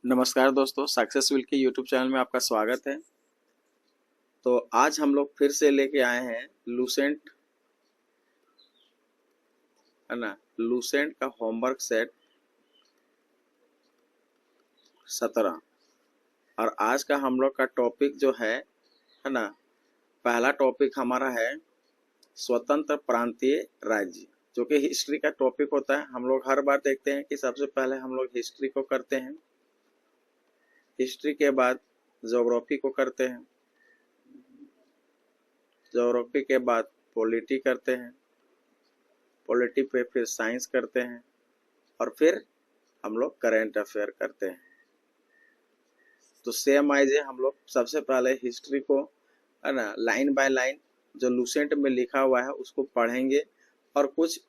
नमस्कार दोस्तों, सक्सेसफुल के यूट्यूब चैनल में आपका स्वागत है। तो आज हम लोग फिर से लेके आए हैं लूसेंट, है ना, लूसेंट का होमवर्क सेट 17। और आज का हम लोग का टॉपिक जो है ना, पहला टॉपिक हमारा है स्वतंत्र प्रांतीय राज्य, जो कि हिस्ट्री का टॉपिक होता है। हम लोग हर बार देखते हैं कि सबसे पहले हम लोग हिस्ट्री को करते हैं, हिस्ट्री के बाद ज्योग्राफी को करते हैं, ज्योग्राफी के बाद पॉलिटी करते हैं, पॉलिटी पे फिर साइंस करते हैं, और फिर हम लोग करेंट अफेयर करते हैं। तो सेम आइज हम लोग सबसे पहले हिस्ट्री को, है ना, लाइन बाय लाइन जो लूसेंट में लिखा हुआ है उसको पढ़ेंगे और कुछ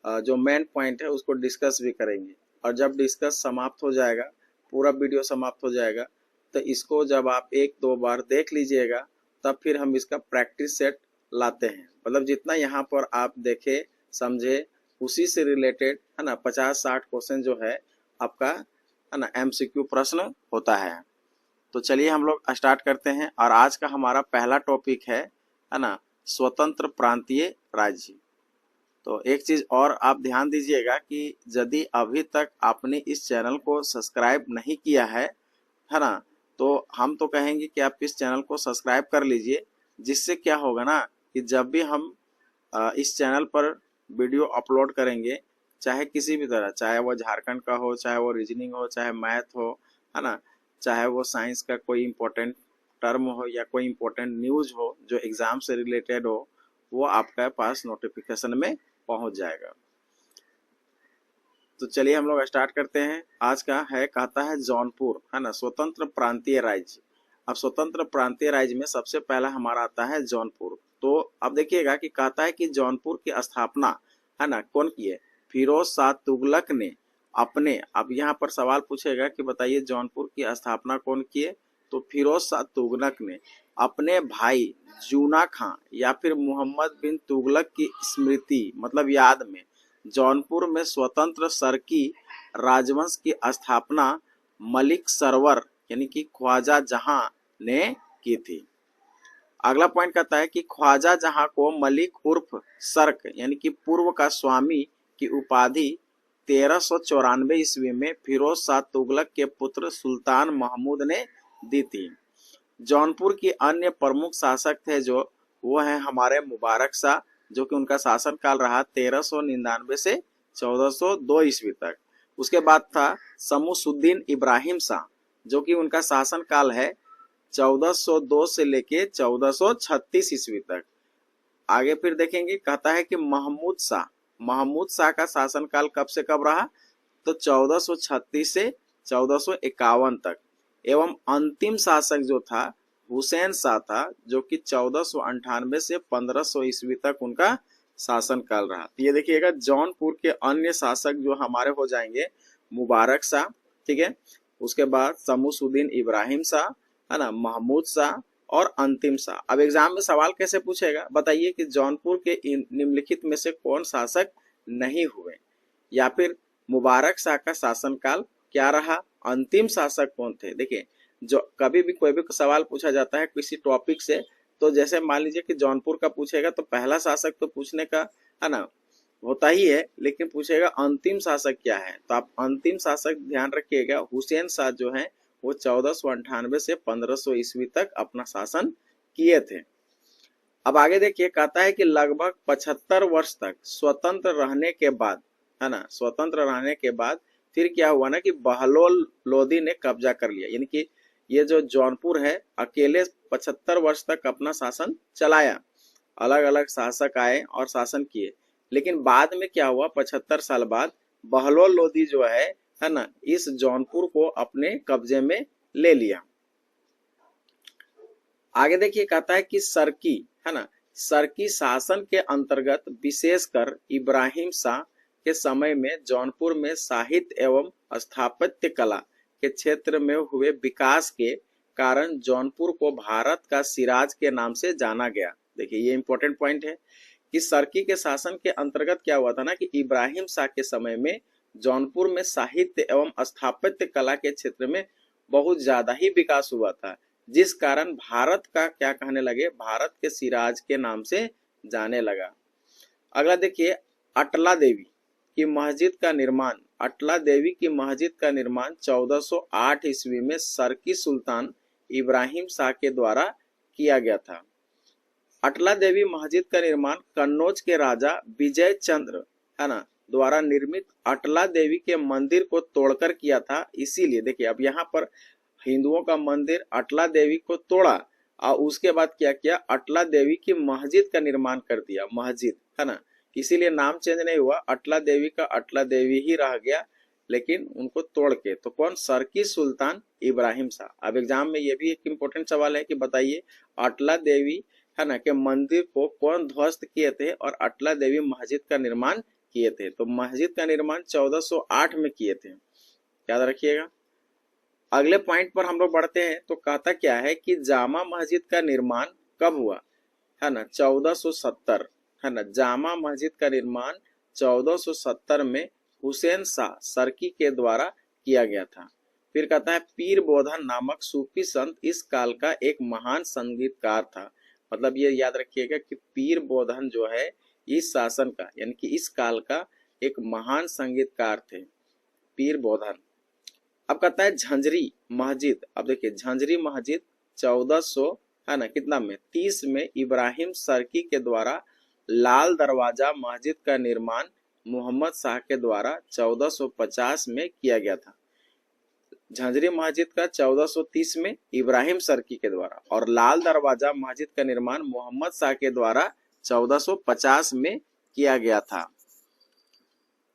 जो मेन पॉइंट है उसको डिस्कस भी करेंगे। और जब डिस्कस समाप्त हो जाएगा, पूरा वीडियो समाप्त हो जाएगा, तो इसको जब आप एक दो बार देख लीजिएगा तब फिर हम इसका प्रैक्टिस सेट लाते हैं। मतलब जितना यहाँ पर आप देखे समझे उसी से रिलेटेड, है ना, 50-60 क्वेश्चन जो है आपका, है ना, MCQ प्रश्न होता है। तो चलिए हम लोग स्टार्ट करते हैं। और आज का हमारा पहला टॉपिक है ना, स्वतंत्र प्रांतीय राज्य। तो एक चीज और आप ध्यान दीजिएगा कि यदि अभी तक आपने इस चैनल को सब्सक्राइब नहीं किया है ना, तो हम तो कहेंगे कि आप इस चैनल को सब्सक्राइब कर लीजिए। जिससे क्या होगा ना कि जब भी हम इस चैनल पर वीडियो अपलोड करेंगे, चाहे किसी भी तरह, चाहे वो झारखंड का हो, चाहे वो रीजनिंग हो, चाहे मैथ हो, है ना, चाहे वो साइंस का कोई इम्पोर्टेंट टर्म हो या कोई इम्पोर्टेंट न्यूज हो जो एग्जाम से रिलेटेड हो, वो आपके पास नोटिफिकेशन में पहुंच जाएगा। तो चलिए हम लोग स्टार्ट करते हैं। आज का है, कहता है जौनपुर, है ना, स्वतंत्र प्रांतीय राज्य। अब स्वतंत्र प्रांतीय राज्य में सबसे पहला हमारा आता है जौनपुर। तो अब देखिएगा कि कहता है कि जौनपुर की स्थापना, है ना, कौन की है? फिरोज शाह तुगलक ने अपने, अब यहाँ पर सवाल पूछेगा कि बताइए जौनपुर की स्थापना कौन की है? तो फिरोज शाह तुगलक ने अपने भाई जूना खां या फिर मोहम्मद बिन तुगलक की स्मृति, मतलब याद में, जौनपुर में स्वतंत्र सरकी राजवंश की स्थापना मलिक सरवर यानी कि ख्वाजा जहां ने की थी। अगला पॉइंट कहता है कि ख्वाजा जहां को मलिक उर्फ सर्क यानी कि पूर्व का स्वामी की उपाधि 1394 ईस्वी में फिरोज शाह तुगलक के पुत्र सुल्तान महमूद ने दी थी। जौनपुर की अन्य प्रमुख शासक थे जो वो हैं हमारे मुबारक शाह, जो कि उनका शासन काल रहा 1399 से 1402 ईस्वी तक। उसके बाद था शमसुद्दीन इब्राहिम शाह, जो कि उनका शासन काल है 1402 से लेके 1436 ईस्वी तक। आगे फिर देखेंगे, कहता है कि महमूद शाह का शासन काल कब से कब रहा? तो 1436 से 1451 तक। एवं अंतिम शासक जो था हुसैन शाह था, जो कि 1498 से 1500 ईस्वी तक उनका शासन काल रहा। तो ये देखिएगा जौनपुर के अन्य शासक जो हमारे हो जाएंगे मुबारक शाह, ठीक है, उसके बाद शमसुद्दीन इब्राहिम शाह, है ना, महमूद शाह और अंतिम शाह। अब एग्जाम में सवाल कैसे पूछेगा? बताइए कि जौनपुर के निम्नलिखित में से कौन शासक नहीं हुए, या फिर मुबारक शाह का शासनकाल क्या रहा, अंतिम शासक कौन थे। देखिए, जो कभी भी कोई भी सवाल पूछा जाता है किसी टॉपिक से, तो जैसे मान लीजिए कि जौनपुर का पूछेगा तो पहला शासक तो पूछने का, है ना, होता ही है, लेकिन पूछेगा अंतिम शासक क्या है। तो आप अंतिम शासक ध्यान रखिएगा, हुसैन शाह जो है वो 1498 से 1500 ईस्वी तक अपना शासन किए थे। अब आगे देखिए, कहता है कि लगभग 75 वर्ष तक स्वतंत्र रहने के बाद, है ना, स्वतंत्र रहने के बाद फिर क्या हुआ ना कि बहलोल लोदी ने कब्जा कर लिया। यानी कि ये जो जौनपुर है अकेले 75 वर्ष तक अपना शासन चलाया। अलग अलग शासक आए और शासन किए, लेकिन बाद में क्या हुआ, 75 साल बाद बहलोल लोदी जो है ना, इस जौनपुर को अपने कब्जे में ले लिया। आगे देखिए, कहता है कि सरकी, है ना, सरकी शासन के अंतर्गत विशेषकर इब्राहिम शाह के समय में जौनपुर में साहित्य एवं स्थापत्य कला के क्षेत्र में हुए विकास के कारण जौनपुर को भारत का सिराज के नाम से जाना गया। देखिए, ये इंपॉर्टेंट पॉइंट है कि सरकी के शासन के अंतर्गत क्या हुआ था ना कि इब्राहिम शाह के समय में जौनपुर में साहित्य एवं स्थापत्य कला के क्षेत्र में बहुत ज्यादा ही विकास हुआ था, जिस कारण भारत का क्या कहने लगे, भारत के सिराज के नाम से जाने लगा। अगला देखिए, अटला देवी की मस्जिद का निर्माण, अटला देवी की मस्जिद का निर्माण 1408 ईस्वी में सरकी सुल्तान इब्राहिम शाह के द्वारा किया गया था। अटला देवी मस्जिद का निर्माण कन्नौज के राजा विजय चंद्र है ना द्वारा निर्मित अटला देवी के मंदिर को तोड़कर किया था। इसीलिए देखिए, अब यहाँ पर हिंदुओं का मंदिर अटला देवी को तोड़ा और उसके बाद क्या किया, अटला देवी की मस्जिद का निर्माण कर दिया, मस्जिद है ना। इसीलिए नाम चेंज नहीं हुआ, अटला देवी का अटला देवी ही रह गया, लेकिन उनको तोड़ के। तो कौन, सरकी सुल्तान इब्राहिम शाह। अब एग्जाम में ये भी एक इम्पोर्टेंट सवाल है कि बताइए अटला देवी है ना के मंदिर को कौन ध्वस्त किए थे और अटला देवी मस्जिद का निर्माण किए थे। तो मस्जिद का निर्माण 1408 में किए थे, याद रखिएगा। अगले पॉइंट पर हम लोग बढ़ते हैं। तो कहता क्या है कि जामा मस्जिद का निर्माण कब हुआ, है ना, 1470 है ना। जामा मस्जिद का निर्माण 1470 में हुसैन शाह सरकी के द्वारा किया गया था। फिर कहता है पीर बोधन नामक सूफी संत इस काल का एक महान संगीतकार था। मतलब ये याद रखिएगा कि पीर बोधन जो है इस शासन का यानी कि इस काल का एक महान संगीतकार थे, पीर बोधन। अब कहता है झंझरी मस्जिद। अब देखिए झंझरी मस्जिद 1400 है ना कितना में 30 में इब्राहिम सरकी के द्वारा लाल दरवाजा मस्जिद का निर्माण मोहम्मद शाह के द्वारा 1450 में किया गया था। झंझरी मस्जिद का 1430 में इब्राहिम सरकी के द्वारा और लाल दरवाजा मस्जिद का निर्माण मोहम्मद शाह के द्वारा 1450 में किया गया था।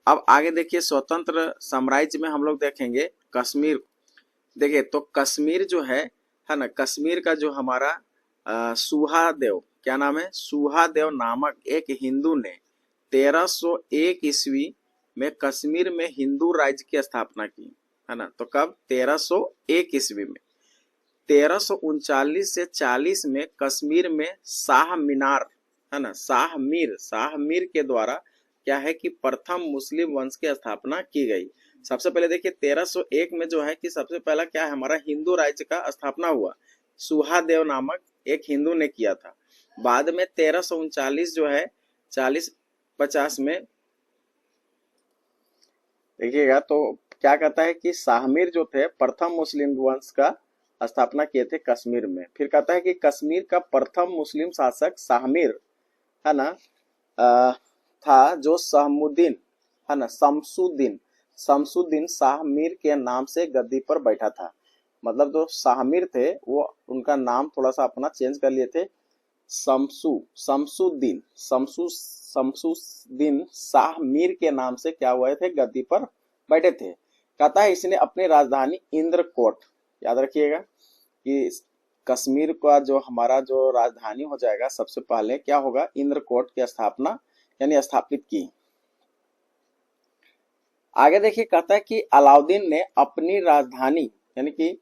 अब आगे देखिए, स्वतंत्र साम्राज्य में हम लोग देखेंगे कश्मीर। देखिए तो कश्मीर जो है ना, कश्मीर का जो हमारा सुहादेव, क्या नाम है, सुहादेव नामक एक हिंदू ने 1301 ईस्वी में कश्मीर में हिंदू राज्य की स्थापना की, है ना। तो कब, 1301 ईस्वी में। 1339 से 40 में कश्मीर में शाह मीनार, है ना, शाह मीर के द्वारा क्या है कि प्रथम मुस्लिम वंश की स्थापना की गई। सबसे पहले देखिए 1301 में जो है कि सबसे पहला क्या है, हमारा हिंदू राज्य का स्थापना हुआ, सुहादेव नामक एक हिंदू ने किया था। बाद में 1339 जो है 40-50 में देखिएगा तो क्या कहता है कि शाहमीर जो थे प्रथम मुस्लिम वंश का स्थापना किए थे कश्मीर में। फिर कहता है कि कश्मीर का प्रथम मुस्लिम शासक शाहमीर है ना था, जो सहमुद्दीन है ना शमसुद्दीन शाहमीर के नाम से गद्दी पर बैठा था। मतलब जो शाहमीर थे वो उनका नाम थोड़ा सा अपना चेंज कर लिए थे, शमसुद्दीन शाहमीर के नाम से क्या हुए थे, गद्दी पर बैठे थे। कहता है इसने अपनी राजधानी इंद्रकोट, याद रखिएगा कि कश्मीर का जो हमारा जो राजधानी हो जाएगा सबसे पहले क्या होगा, इंद्रकोट की स्थापना यानी स्थापित की। आगे देखिए कहता है कि अलाउद्दीन ने अपनी राजधानी यानी कि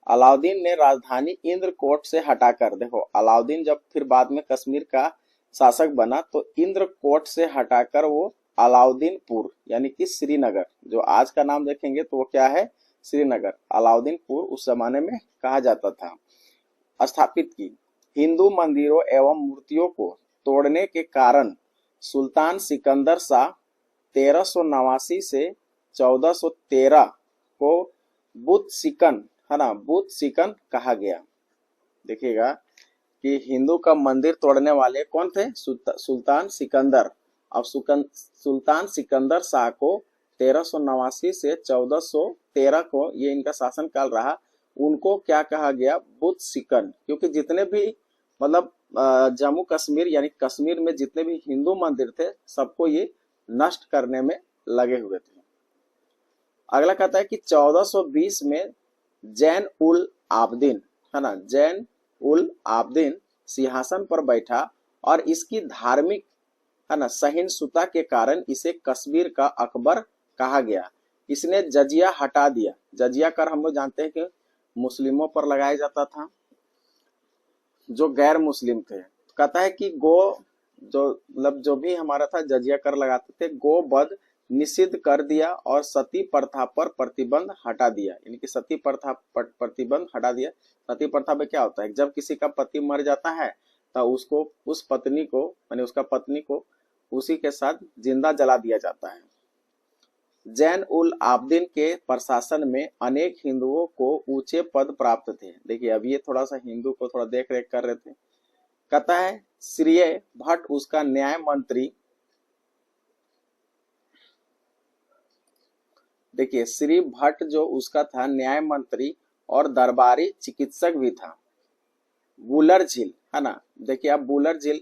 अलाउद्दीन ने राजधानी इंद्रकोट से हटाकर, देखो अलाउद्दीन जब फिर बाद में कश्मीर का शासक बना तो इंद्रकोट से हटाकर वो अलाउद्दीनपुर यानी कि श्रीनगर, जो आज का नाम देखेंगे तो वो क्या है, श्रीनगर, अलाउद्दीनपुर उस जमाने में कहा जाता था, स्थापित की। हिंदू मंदिरों एवं मूर्तियों को तोड़ने के कारण सुल्तान सिकंदर शाह 1389 से 1413 को बुत सिकन है ना, बुत सिकन कहा गया। देखिएगा कि हिंदू का मंदिर तोड़ने वाले कौन थे, सुल्तान सिकंदर। अब सुल्तान सिकंदर शाह को 1389 से 1413 को ये इनका शासन काल रहा, उनको क्या कहा गया, बुत सिकन, क्योंकि जितने भी मतलब जम्मू कश्मीर यानी कश्मीर में जितने भी हिंदू मंदिर थे सबको ये नष्ट करने में लगे हुए थे। अगला कहता है कि 1420 में जैन उल आबदीन है ना, जैन उल आबदीन सिंहासन पर बैठा और इसकी धार्मिक है ना सहिष्णुता के कारण इसे कश्मीर का अकबर कहा गया। इसने जजिया हटा दिया। जजिया कर हम लोग जानते हैं कि मुस्लिमों पर लगाया जाता था जो गैर मुस्लिम थे। कहता है कि गो जो मतलब जो भी हमारा था जजिया कर लगाते थे, गो बध निषिद्ध कर दिया और सती प्रथा पर प्रतिबंध हटा दिया। यानी कि सती प्रथा पर प्रतिबंध हटा दिया। सती प्रथा में क्या होता है, जब किसी का पति मर जाता है तो उसको उस पत्नी को यानी उसका पत्नी को उसी के साथ जिंदा जला दिया जाता है। जैन उल आबदीन के प्रशासन में अनेक हिंदुओं को ऊंचे पद प्राप्त थे। देखिए अब ये थोड़ा सा हिंदू को थोड़ा देख रेख कर रहे थे। कहता है श्री भट्ट उसका न्याय मंत्री, देखिए श्री भट्ट जो उसका था न्याय मंत्री और दरबारी चिकित्सक भी था। बुलर झील है ना, देखिए आप बुलर झील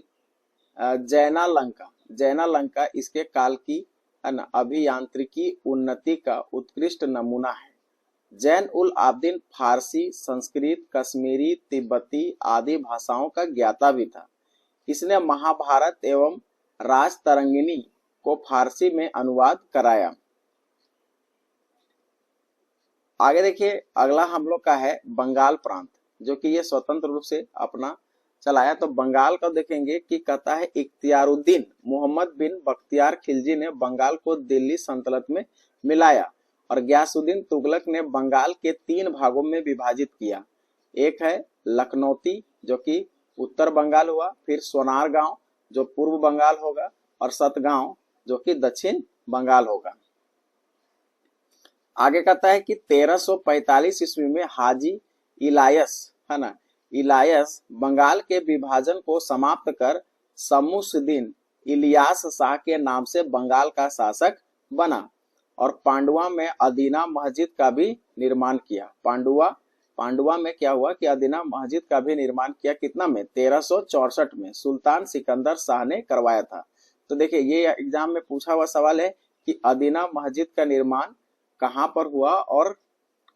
जैना लंका इसके काल की है ना अभियांत्रिकी उन्नति का उत्कृष्ट नमूना है। जैन उल आबदीन फारसी, संस्कृत, कश्मीरी, तिब्बती आदि भाषाओं का ज्ञाता भी था। इसने महाभारत एवं राजतरंगिणी को फारसी में अनुवाद कराया। आगे देखिए अगला हम लोग का है बंगाल प्रांत, जो कि ये स्वतंत्र रूप से अपना चलाया। तो बंगाल का देखेंगे कि कहता है इख्तियारुद्दीन मोहम्मद बिन बख्तियार खिलजी ने बंगाल को दिल्ली सल्तनत में मिलाया और गयासुद्दीन तुगलक ने बंगाल के 3 भागों में विभाजित किया। एक है लखनौती जो कि उत्तर बंगाल हुआ, फिर सोनार गांव जो पूर्व बंगाल होगा और सतगांव जो कि दक्षिण बंगाल होगा। आगे कहता है कि 1345 ईस्वी में हाजी इलायस है ना, इलायस बंगाल के विभाजन को समाप्त कर शमसुद्दीन इलियास शाह के नाम से बंगाल का शासक बना और पांडुआ में अदीना मस्जिद का भी निर्माण किया। पांडुआ में क्या हुआ कि अदीना मस्जिद का भी निर्माण किया। कितना में, 1364 में सुल्तान सिकंदर शाह ने करवाया था। तो देखिए ये एग्जाम में पूछा हुआ सवाल है कि अदीना मस्जिद का निर्माण कहां पर हुआ और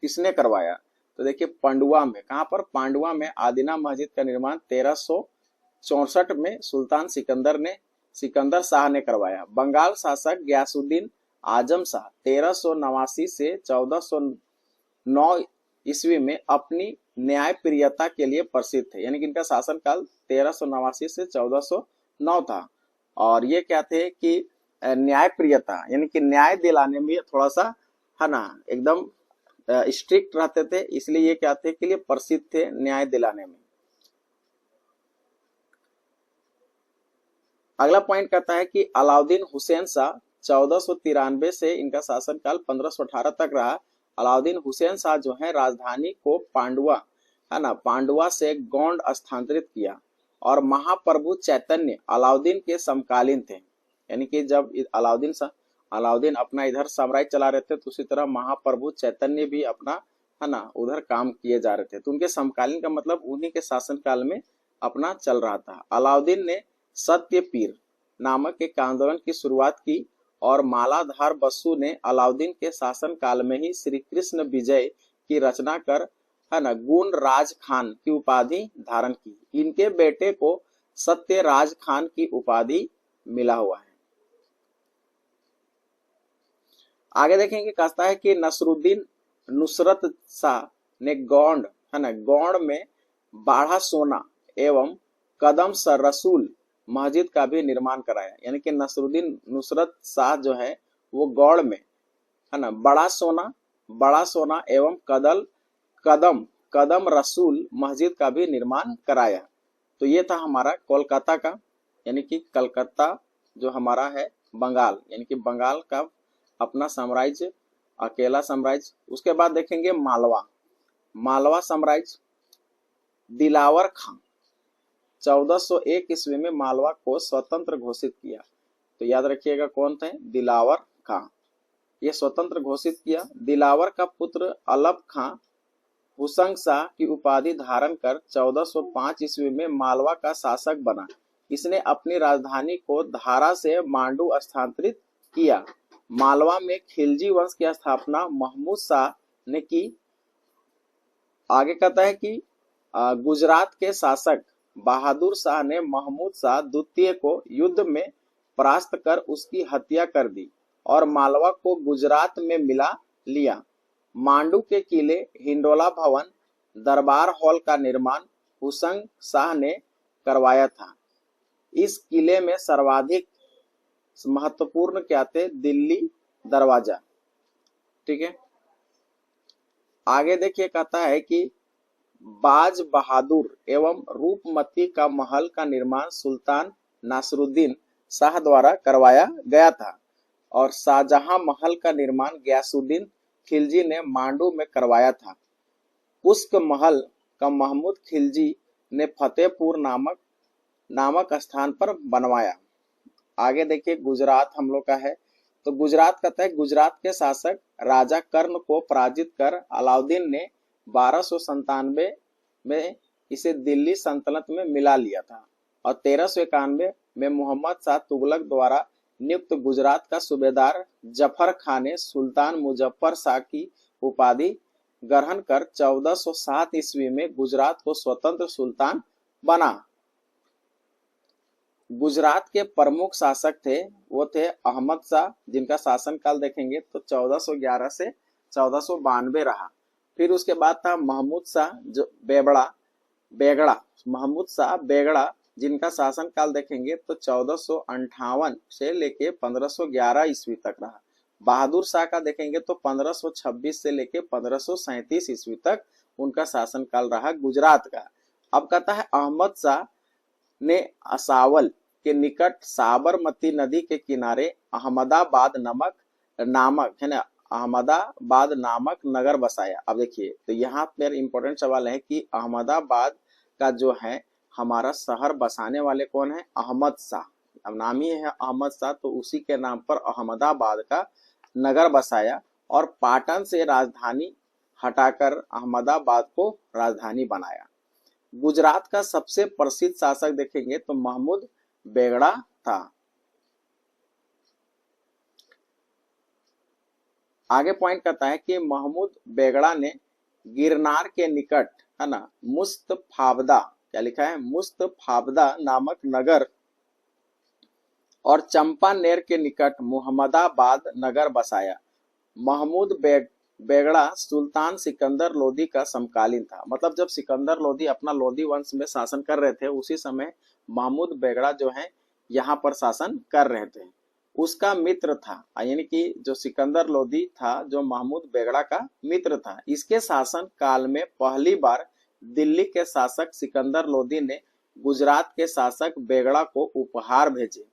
किसने करवाया। तो देखिए पांडुआ में, कहां पर, पांडुआ में आदीना मस्जिद का निर्माण 1364 में सुल्तान सिकंदर शाह ने करवाया। बंगाल शासक गयासुद्दीन आजम शाह 1389 से 1409 ईस्वी में अपनी न्यायप्रियता के लिए प्रसिद्ध थे। यानी कि इनका शासनकाल 1389 से 1409 था। और ये क्या थे कि न्यायप्रियता यानी कि न्याय दिलाने में थोड़ा सा है ना एकदम स्ट्रिक्ट रहते थे, इसलिए ये क्या थे के लिए प्रसिद्ध थे न्याय दिलाने में। अगला पॉइंट कहता है कि अलाउद्दीन हुसैन शाह 1493 से इनका शासनकाल 1518 तक रहा। अलाउद्दीन हुसैन शाह जो है राजधानी को पांडुआ है ना, पांडुआ से गोंड स्थानांतरित किया और महाप्रभु चैतन्य अलाउद्दीन के समकालीन थे। यानी कि जब अलाउद्दीन अपना इधर साम्राज्य चला रहे थे तो उसी तरह महाप्रभु चैतन्य भी अपना है ना उधर काम किए जा रहे थे। तो उनके समकालीन का मतलब उन्हीं के शासनकाल में अपना चल रहा था। अलाउद्दीन ने सत्यपीर नामक एक आंदोलन की शुरुआत की और मालाधार बसु ने अलाउद्दीन के शासन काल में ही श्री कृष्ण विजय की रचना कर है ना गुण राज खान की उपाधि धारण की। इनके बेटे को सत्य राज खान की उपाधि मिला हुआ है। आगे देखेंगे कहता है कि नसरुद्दीन नुसरत शाह ने गोंड है ना, गोंड में बाढ़ा सोना एवं कदम सर रसूल मस्जिद का भी निर्माण कराया। यानी कि नसरुद्दीन नुसरत शाह जो है वो गौड़ में है ना बड़ा सोना एवं कदम रसूल मस्जिद का भी निर्माण कराया। तो ये था हमारा कोलकाता का, यानी कि कलकत्ता जो हमारा है बंगाल, यानी कि बंगाल का अपना साम्राज्य, अकेला साम्राज्य। उसके बाद देखेंगे मालवा साम्राज्य। दिलावर खां 1401 ईस्वी में मालवा को स्वतंत्र घोषित किया। तो याद रखिएगा कौन थे, दिलावर खां, ये स्वतंत्र घोषित किया। दिलावर का पुत्र अलप खां हुसंग शाह की उपाधि धारण कर 1405 ईस्वी में मालवा का शासक बना। इसने अपनी राजधानी को धारा से मांडू स्थानांतरित किया। मालवा में खिलजी वंश की स्थापना महमूद शाह ने की। आगे कहता है कि गुजरात के शासक बहादुर शाह ने महमूद शाह द्वितीय को युद्ध में परास्त कर उसकी हत्या कर दी और मालवा को गुजरात में मिला लिया। मांडू के किले हिंडोला भवन दरबार हॉल का निर्माण हुसंग शाह ने करवाया था। इस किले में सर्वाधिक महत्वपूर्ण क्या थे, दिल्ली दरवाजा। ठीक है, आगे देखिए कहता है कि बाज बहादुर एवं रूपमती का महल का निर्माण सुल्तान नासरुद्दीन शाह द्वारा करवाया गया था और शाहजहां महल का निर्माण गयासुद्दीन खिलजी ने मांडू में करवाया था। उस्क महल का महमूद खिलजी ने फतेहपुर नामक स्थान पर बनवाया। आगे देखिए गुजरात हम लोग का है, तो गुजरात कहता है गुजरात के शासक राजा कर्ण को पराजित कर अलाउद्दीन ने 1297 में इसे दिल्ली सल्तनत में मिला लिया था और 1391 में मोहम्मद शाह तुगलक द्वारा नियुक्त गुजरात का सूबेदार जफर खान ने सुल्तान मुजफ्फर शाह की उपाधि ग्रहण कर 1407 ईस्वी में गुजरात को स्वतंत्र सुल्तान बना। गुजरात के प्रमुख शासक थे वो थे अहमद शाह, जिनका शासनकाल देखेंगे तो 1411 से 1492 रहा। फिर उसके बाद था महमूद शाह जो बेगड़ा महमूद शाह बेगड़ा, जिनका शासनकाल देखेंगे तो 1458 से लेके 1511 ईस्वी तक रहा। बहादुर शाह का देखेंगे तो 1526 से लेके 1537 ईस्वी तक उनका शासनकाल रहा गुजरात का। अब कहता है अहमद शाह ने असावल के निकट साबरमती नदी के किनारे अहमदाबाद नामक नगर बसाया। अब देखिए तो यहाँ पर इंपॉर्टेंट सवाल है कि अहमदाबाद का जो है हमारा शहर बसाने वाले कौन है? अहमद शाह। अब नाम ही है अहमद शाह, तो उसी के नाम पर अहमदाबाद का नगर बसाया और पाटन से राजधानी हटाकर अहमदाबाद को राजधानी बनाया। गुजरात का सबसे प्रसिद्ध शासक देखेंगे तो महमूद बेगड़ा था। आगे पॉइंट करता है कि महमूद बेगड़ा ने गिरनार के निकट है ना मुस्तफावदा, क्या लिखा है? मुस्तफावदा नामक नगर और चंपानेर के निकट मुहम्मदाबाद नगर बसाया। महमूद बेगड़ा सुल्तान सिकंदर लोदी का समकालीन था। मतलब जब सिकंदर लोदी अपना लोदी वंश में शासन कर रहे थे उसी समय महमूद बेगड़ा जो है यहाँ पर शासन कर रहे थे। उसका मित्र था, यानी कि जो सिकंदर लोदी था जो महमूद बेगड़ा का मित्र था। इसके शासन काल में पहली बार दिल्ली के शासक सिकंदर लोदी ने गुजरात के शासक बेगड़ा को उपहार भेजे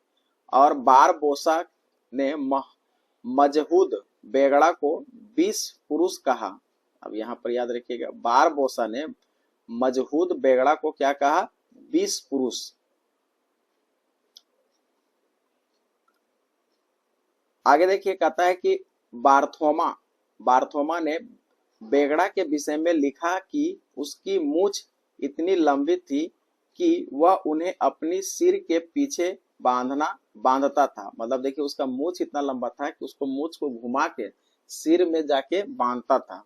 और बारबोसा ने मजहूद बेगड़ा को 20 पुरुष कहा। अब यहाँ पर याद रखिएगा, बारबोसा ने मजहूद बेगड़ा को क्या कहा? 20 पुरुष। आगे देखिए कहता है कि बारथोमा ने बेगड़ा के विषय में लिखा कि उसकी मूछ इतनी लंबी थी कि वह उन्हें अपनी सिर के पीछे बांधता था। मतलब देखिए उसका मूछ इतना लंबा था कि उसको मूछ को घुमा के सिर में जाके बांधता था।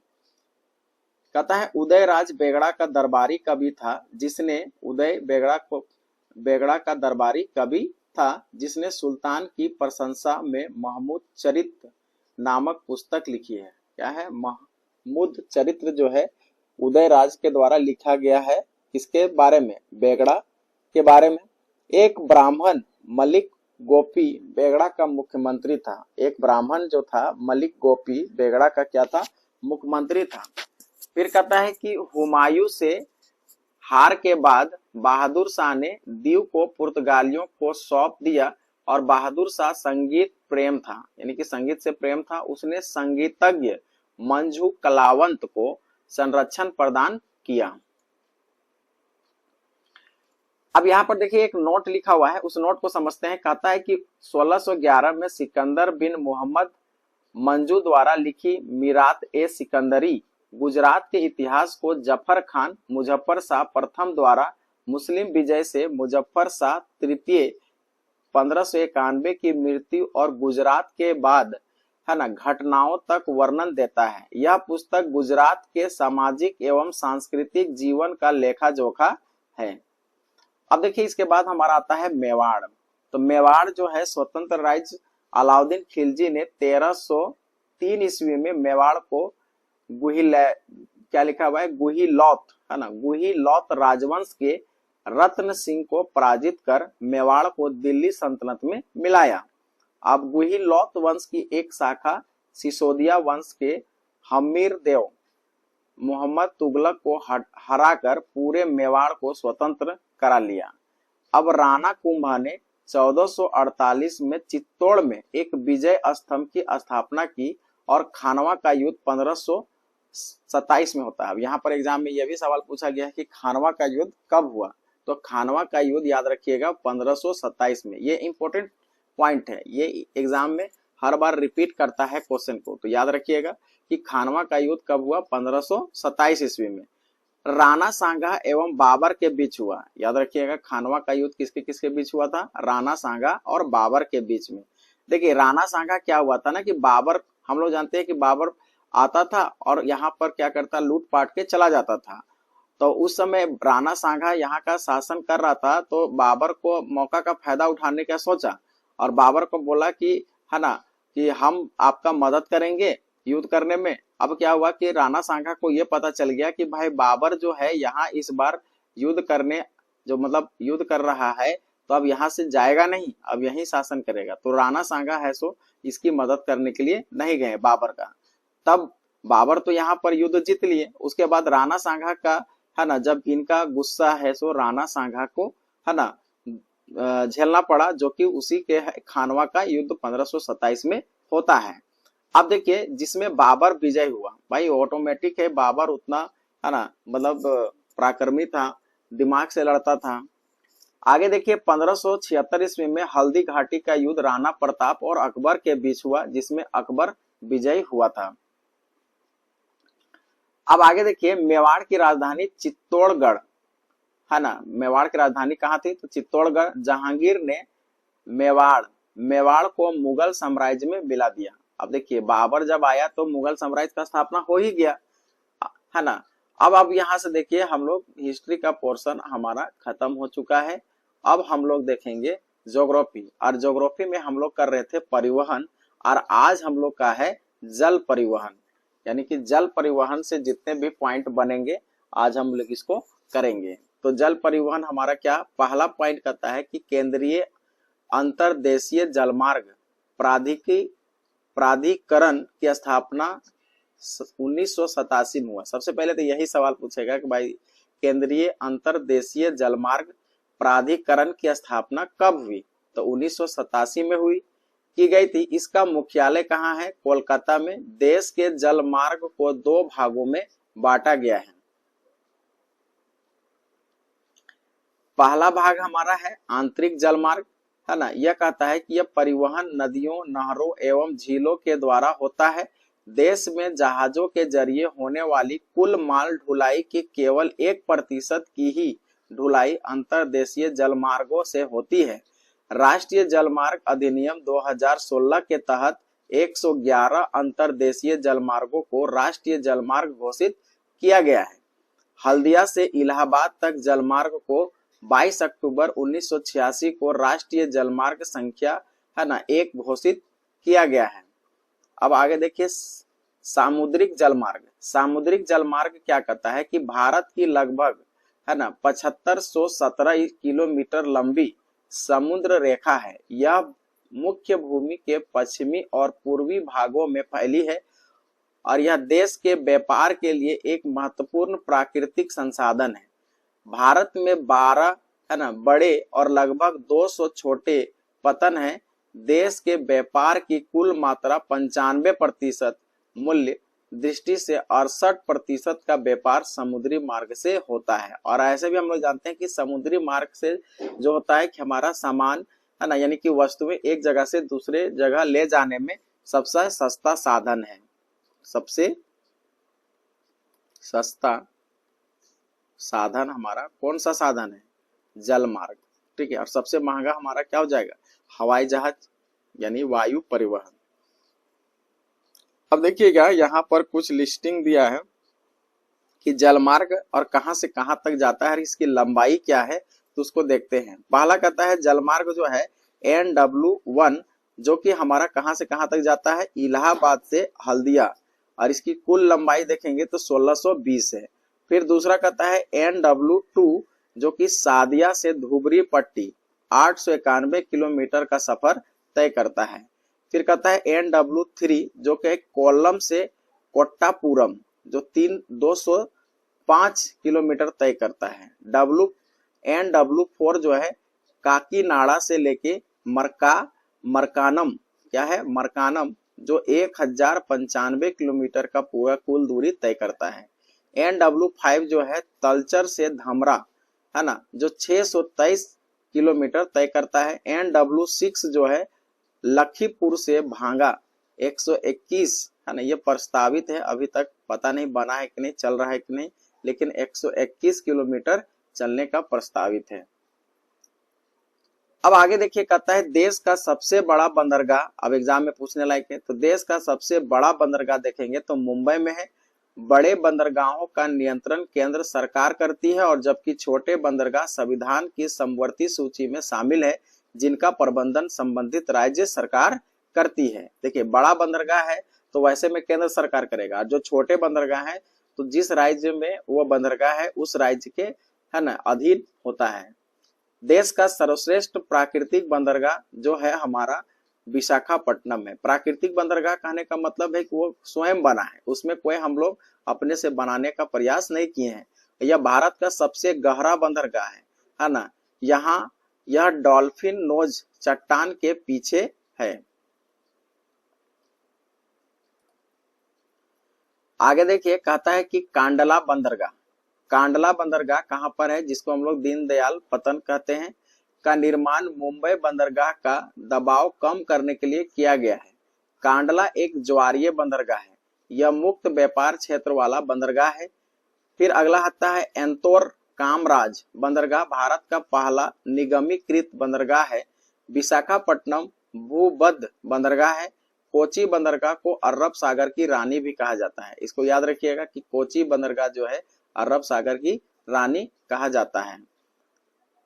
कहता है उदयराज बेगड़ा का दरबारी कवि था जिसने बेगड़ा का दरबारी कवि था जिसने सुल्तान की प्रशंसा में महमूद चरित्र नामक पुस्तक लिखी है। क्या है? महमूद चरित्र जो है उदयराज के द्वारा लिखा गया है। किसके बारे में? बेगड़ा के बारे में। एक ब्राह्मण मलिक गोपी बेगड़ा का मुख्यमंत्री था। एक ब्राह्मण जो था मलिक गोपी बेगड़ा का क्या था? मुख्यमंत्री था। फिर कहता है कि हुमायूं से हार के बाद बहादुर शाह ने दीव को पुर्तगालियों को सौंप दिया और बहादुर शाह संगीत प्रेम था, यानी कि संगीत से प्रेम था। उसने संगीतज्ञ मंझू कलावंत को संरक्षण प्रदान किया। अब यहाँ पर देखिए एक नोट लिखा हुआ है, उस नोट को समझते हैं। कहता है कि 1611 में सिकंदर बिन मोहम्मद मंजू द्वारा लिखी मीरात ए सिकंदरी गुजरात के इतिहास को जफर खान मुजफ्फर शाह प्रथम द्वारा मुस्लिम विजय से मुजफ्फर शाह तृतीय 1591 की मृत्यु और गुजरात के बाद है ना घटनाओं तक वर्णन देता है। यह पुस्तक गुजरात के सामाजिक एवं सांस्कृतिक जीवन का लेखा जोखा है। अब देखिए इसके बाद हमारा आता है मेवाड़। तो मेवाड़ जो है स्वतंत्र राज्य अलाउद्दीन खिलजी ने 1303 ईस्वी में मेवाड़ को क्या लिखा हुआ है? गुहिलौत, है ना, गुहिलौत राजवंश के रत्न सिंह को पराजित कर मेवाड़ को दिल्ली सल्तनत में मिलाया। अब गुहिलौत वंश की एक शाखा सिसोदिया वंश के हमीर देव मोहम्मद तुगलक को हराकर पूरे मेवाड़ को स्वतंत्र करा लिया। अब राणा कुंभा ने 1448 में चित्तौड़ में एक विजय स्तंभ की स्थापना की और खानवा का युद्ध 1527 में होता है। अब यहाँ पर एग्जाम में यह भी सवाल पूछा गया है कि खानवा का युद्ध कब हुआ, तो खानवा का युद्ध याद रखिएगा 1527 में। ये इंपॉर्टेंट पॉइंट है, ये एग्जाम में हर बार रिपीट करता है क्वेश्चन को, तो याद रखिएगा कि खानवा का युद्ध कब हुआ, 1527 ईस्वी में। राणा सांगा एवं बाबर के बीच हुआ, याद रखिएगा खानवा का युद्ध किसके किसके बीच हुआ था, राणा सांगा और बाबर के बीच में। देखिए राणा सांगा क्या हुआ था ना कि बाबर, हम लोग जानते हैं कि बाबर आता था और यहाँ पर क्या करता, लूट पाट के चला जाता था। तो उस समय राणा सांगा यहाँ का शासन कर रहा था, तो बाबर को मौका का फायदा उठाने का सोचा और बाबर को बोला कि है ना कि हम आपका मदद करेंगे युद्ध करने में। अब क्या हुआ कि राणा सांगा को ये पता चल गया कि भाई बाबर जो है यहाँ इस बार युद्ध करने, जो मतलब युद्ध कर रहा है, तो अब यहाँ से जाएगा नहीं, अब यही शासन करेगा। तो राणा सांगा है सो इसकी मदद करने के लिए नहीं गए बाबर का। तब बाबर तो यहाँ पर युद्ध जीत लिए, उसके बाद राणा सांगा का है ना, जब इनका गुस्सा है सो राणा सांगा को है ना झेलना पड़ा, जो कि उसी के खानवा का युद्ध 1527 में होता है। अब देखिए जिसमें बाबर विजय हुआ, भाई ऑटोमेटिक है, बाबर उतना है ना मतलब पराक्रमी था, दिमाग से लड़ता था। आगे देखिए 1576 ईस्वी में हल्दी घाटी का युद्ध राणा प्रताप और अकबर के बीच हुआ, जिसमें अकबर विजयी हुआ था। अब आगे देखिए मेवाड़ की राजधानी चित्तौड़गढ़ है ना, मेवाड़ की राजधानी कहाँ थी, तो चित्तौड़गढ़। जहांगीर ने मेवाड़ को मुगल साम्राज्य में मिला दिया। अब देखिए बाबर जब आया तो मुगल साम्राज्य का स्थापना हो ही गया है ना। अब यहाँ से देखिए हम लोग हिस्ट्री का पोर्शन हमारा खत्म हो चुका है। अब हम लोग देखेंगे ज्योग्राफी, और ज्योग्राफी में हम लोग कर रहे थे परिवहन, और आज हम लोग का है जल परिवहन, यानी कि जल परिवहन से जितने भी पॉइंट बनेंगे आज हम लोग इसको करेंगे। तो जल परिवहन हमारा क्या, पहला पॉइंट कहता है कि केंद्रीय अंतरदेशीय जलमार्ग प्राधिकरण की स्थापना 1987 में हुआ। सबसे पहले तो यही सवाल पूछेगा कि भाई केंद्रीय अंतरदेशीय जलमार्ग प्राधिकरण की स्थापना कब हुई, तो 1987 में हुई की गई थी। इसका मुख्यालय कहाँ है, कोलकाता में। देश के जलमार्ग को 2 भागों में बांटा गया है। पहला भाग हमारा है आंतरिक जलमार्ग है ना, यह कहता है कि यह परिवहन नदियों, नहरों एवं झीलों के द्वारा होता है। देश में जहाजों के जरिए होने वाली कुल माल ढुलाई की केवल 1% की ही ढुलाई अंतरदेशीय जलमार्गों से होती है। राष्ट्रीय जलमार्ग अधिनियम 2016 के तहत 111 अंतरदेशीय जलमार्गों को राष्ट्रीय जलमार्ग घोषित किया गया है। हल्दिया से इलाहाबाद तक जलमार्ग को 22 अक्टूबर 1986 को राष्ट्रीय जलमार्ग संख्या है ना 1 घोषित किया गया है। अब आगे देखिए सामुद्रिक जलमार्ग। सामुद्रिक जलमार्ग क्या कहता है कि भारत की लगभग है ना 7517 किलोमीटर लंबी समुद्र रेखा है। यह मुख्य भूमि के पश्चिमी और पूर्वी भागों में फैली है और यह देश के व्यापार के लिए एक महत्वपूर्ण प्राकृतिक संसाधन है। भारत में 12 है ना बड़े और लगभग 200 छोटे पतन हैं। देश के व्यापार की कुल मात्रा 95% मूल्य दृष्टि से 68% का व्यापार समुद्री मार्ग से होता है। और ऐसे भी हम लोग जानते हैं कि समुद्री मार्ग से जो होता है कि हमारा सामान है ना, यानी कि वस्तुएं एक जगह से दूसरे जगह ले जाने में सबसे सस्ता साधन है। सबसे सस्ता साधन हमारा कौन सा साधन है, जल मार्ग, ठीक है। और सबसे महंगा हमारा क्या हो जाएगा, हवाई जहाज यानी वायु परिवहन। अब देखिएगा यहाँ पर कुछ लिस्टिंग दिया है कि जलमार्ग और कहां से कहां तक जाता है, इसकी लंबाई क्या है, तो उसको देखते हैं। पहला कहता है जलमार्ग जो है NW1, जो कि हमारा कहां से कहां तक जाता है, इलाहाबाद से हल्दिया, और इसकी कुल लंबाई देखेंगे तो 1620 है। फिर दूसरा कहता है NW2, जो कि सादिया से धुबरी पट्टी 891 किलोमीटर का सफर तय करता है। फिर कहता है NW3 जो कि कोल्लम से कोट्टापुरम जो 205 किलोमीटर तय करता है। NW4 जो है काकीनाडा से लेके मरकानम क्या है मरकानम जो 1095 किलोमीटर का पूरा कुल दूरी तय करता है। NW5 जो है तलचर से धमरा है ना जो 623 किलोमीटर तय करता है। NW6 जो है लखीपुर से भांगा 121 है ना, ये प्रस्तावित है, अभी तक पता नहीं बना है कि नहीं, चल रहा है कि नहीं, लेकिन 121 किलोमीटर चलने का प्रस्तावित है। अब आगे देखिए कहता है देश का सबसे बड़ा बंदरगाह, अब एग्जाम में पूछने लायक है, तो देश का सबसे बड़ा बंदरगाह देखेंगे तो मुंबई में है। बड़े बंदरगाहों का नियंत्रण केंद्र सरकार करती है और जबकि छोटे बंदरगाह संविधान की समवर्ती सूची में शामिल है जिनका प्रबंधन संबंधित राज्य सरकार करती है। देखिए बड़ा बंदरगाह है तो वैसे में केंद्र सरकार करेगा, जो छोटे बंदरगाह है तो जिस राज्य में वो बंदरगाह है उस राज्य के है ना अधीन होता है। देश का सर्वश्रेष्ठ प्राकृतिक बंदरगाह जो है हमारा विशाखापट्टनम है। प्राकृतिक बंदरगाह कहने का मतलब है कि वो स्वयं बना है, उसमें कोई हम लोग अपने से बनाने का प्रयास नहीं किए हैं। यह भारत का सबसे गहरा बंदरगाह है ना। यहाँ यह डॉल्फिन नोज चट्टान के पीछे है। आगे देखिए कहता है कि कांडला बंदरगाह, कांडला बंदरगाह कहां पर है, जिसको हम लोग दीनदयाल पतन कहते हैं, का निर्माण मुंबई बंदरगाह का दबाव कम करने के लिए किया गया है। कांडला एक ज्वारीय बंदरगाह है, यह मुक्त व्यापार क्षेत्र वाला बंदरगाह है। फिर अगला आता है एंतोर कामराज बंदरगाह, भारत का पहला निगमीकृत बंदरगाह है। विशाखापट्टनम भूबद्ध बंदरगाह है। कोची बंदरगाह को अरब सागर की रानी भी कहा जाता है। इसको याद रखिएगा कि कोची बंदरगाह जो है अरब सागर की रानी कहा जाता है।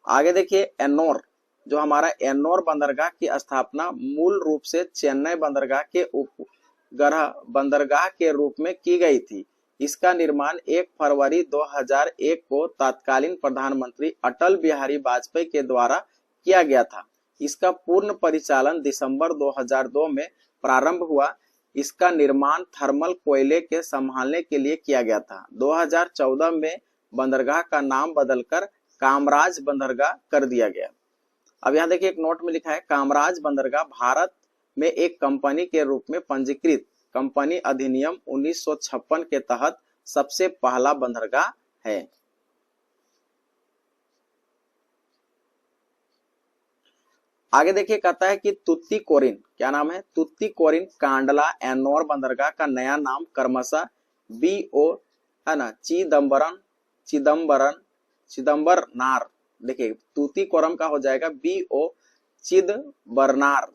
आगे देखिए एन्नोर, जो हमारा एन्नोर बंदरगाह की स्थापना मूल रूप से चेन्नई बंदरगाह के उपग्रह बंदरगाह के रूप में की गई थी। इसका निर्माण 1 फरवरी 2001 को तत्कालीन प्रधानमंत्री अटल बिहारी वाजपेयी के द्वारा किया गया था। इसका पूर्ण परिचालन दिसंबर 2002 में प्रारंभ हुआ। इसका निर्माण थर्मल कोयले के संभालने के लिए किया गया था। 2014 में बंदरगाह का नाम बदलकर कामराज बंदरगाह कर दिया गया। अब यहाँ देखिए एक नोट में लिखा है कामराज बंदरगाह भारत में एक कंपनी के रूप में पंजीकृत कंपनी अधिनियम 1956 के तहत सबसे पहला बंदरगाह है। आगे देखिए कहता है कि तुत्तीकोरिन, क्या नाम है, तुत्तीकोरिन कांडला एन्नोर बंदरगाह का नया नाम क्रमशः BO है ना चिदम्बरनार, देखिए तूतीकोरम का हो जाएगा BO चिदबरनार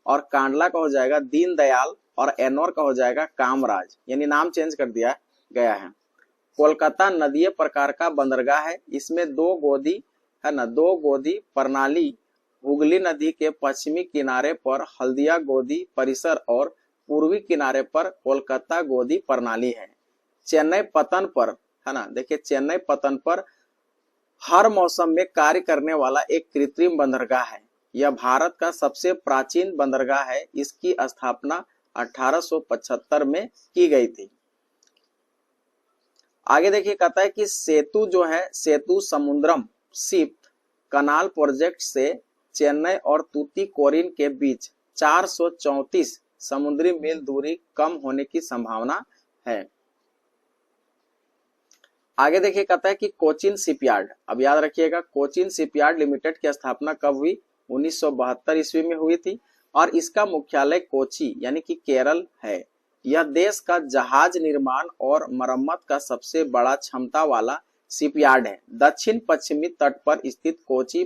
और कांडला का हो जाएगा दीनदयाल और एन्नोर का हो जाएगा कामराज, यानी नाम चेंज कर दिया गया है। कोलकाता नदीय प्रकार का बंदरगाह है। इसमें 2 गोदी है ना, 2 गोदी प्रणाली हुगली नदी के पश्चिमी किनारे पर हल्दिया गोदी परिसर और पूर्वी किनारे पर कोलकाता गोदी प्रणाली है। चेन्नई पतन पर है ना, देखिए चेन्नई पतन पर हर मौसम में कार्य करने वाला एक कृत्रिम बंदरगाह है। यह भारत का सबसे प्राचीन बंदरगाह है। इसकी स्थापना 1875 में की गई थी। आगे देखिए कहता है कि सेतु जो है, सेतु समुद्रम शिप कनाल प्रोजेक्ट से चेन्नई और तूतीकोरिन के बीच 434 समुद्री मील दूरी कम होने की संभावना है। आगे देखिए कहता है कि कोचिन शिपयार्ड, अब याद रखिएगा कोचिन शिपयार्ड लिमिटेड की स्थापना कब हुई, 1972 ईस्वी में हुई थी और इसका मुख्यालय कोची यानी कि केरल है। यह देश का जहाज निर्माण और मरम्मत का सबसे बड़ा क्षमता वाला शिपयार्ड है। दक्षिण पश्चिमी तट पर स्थित कोची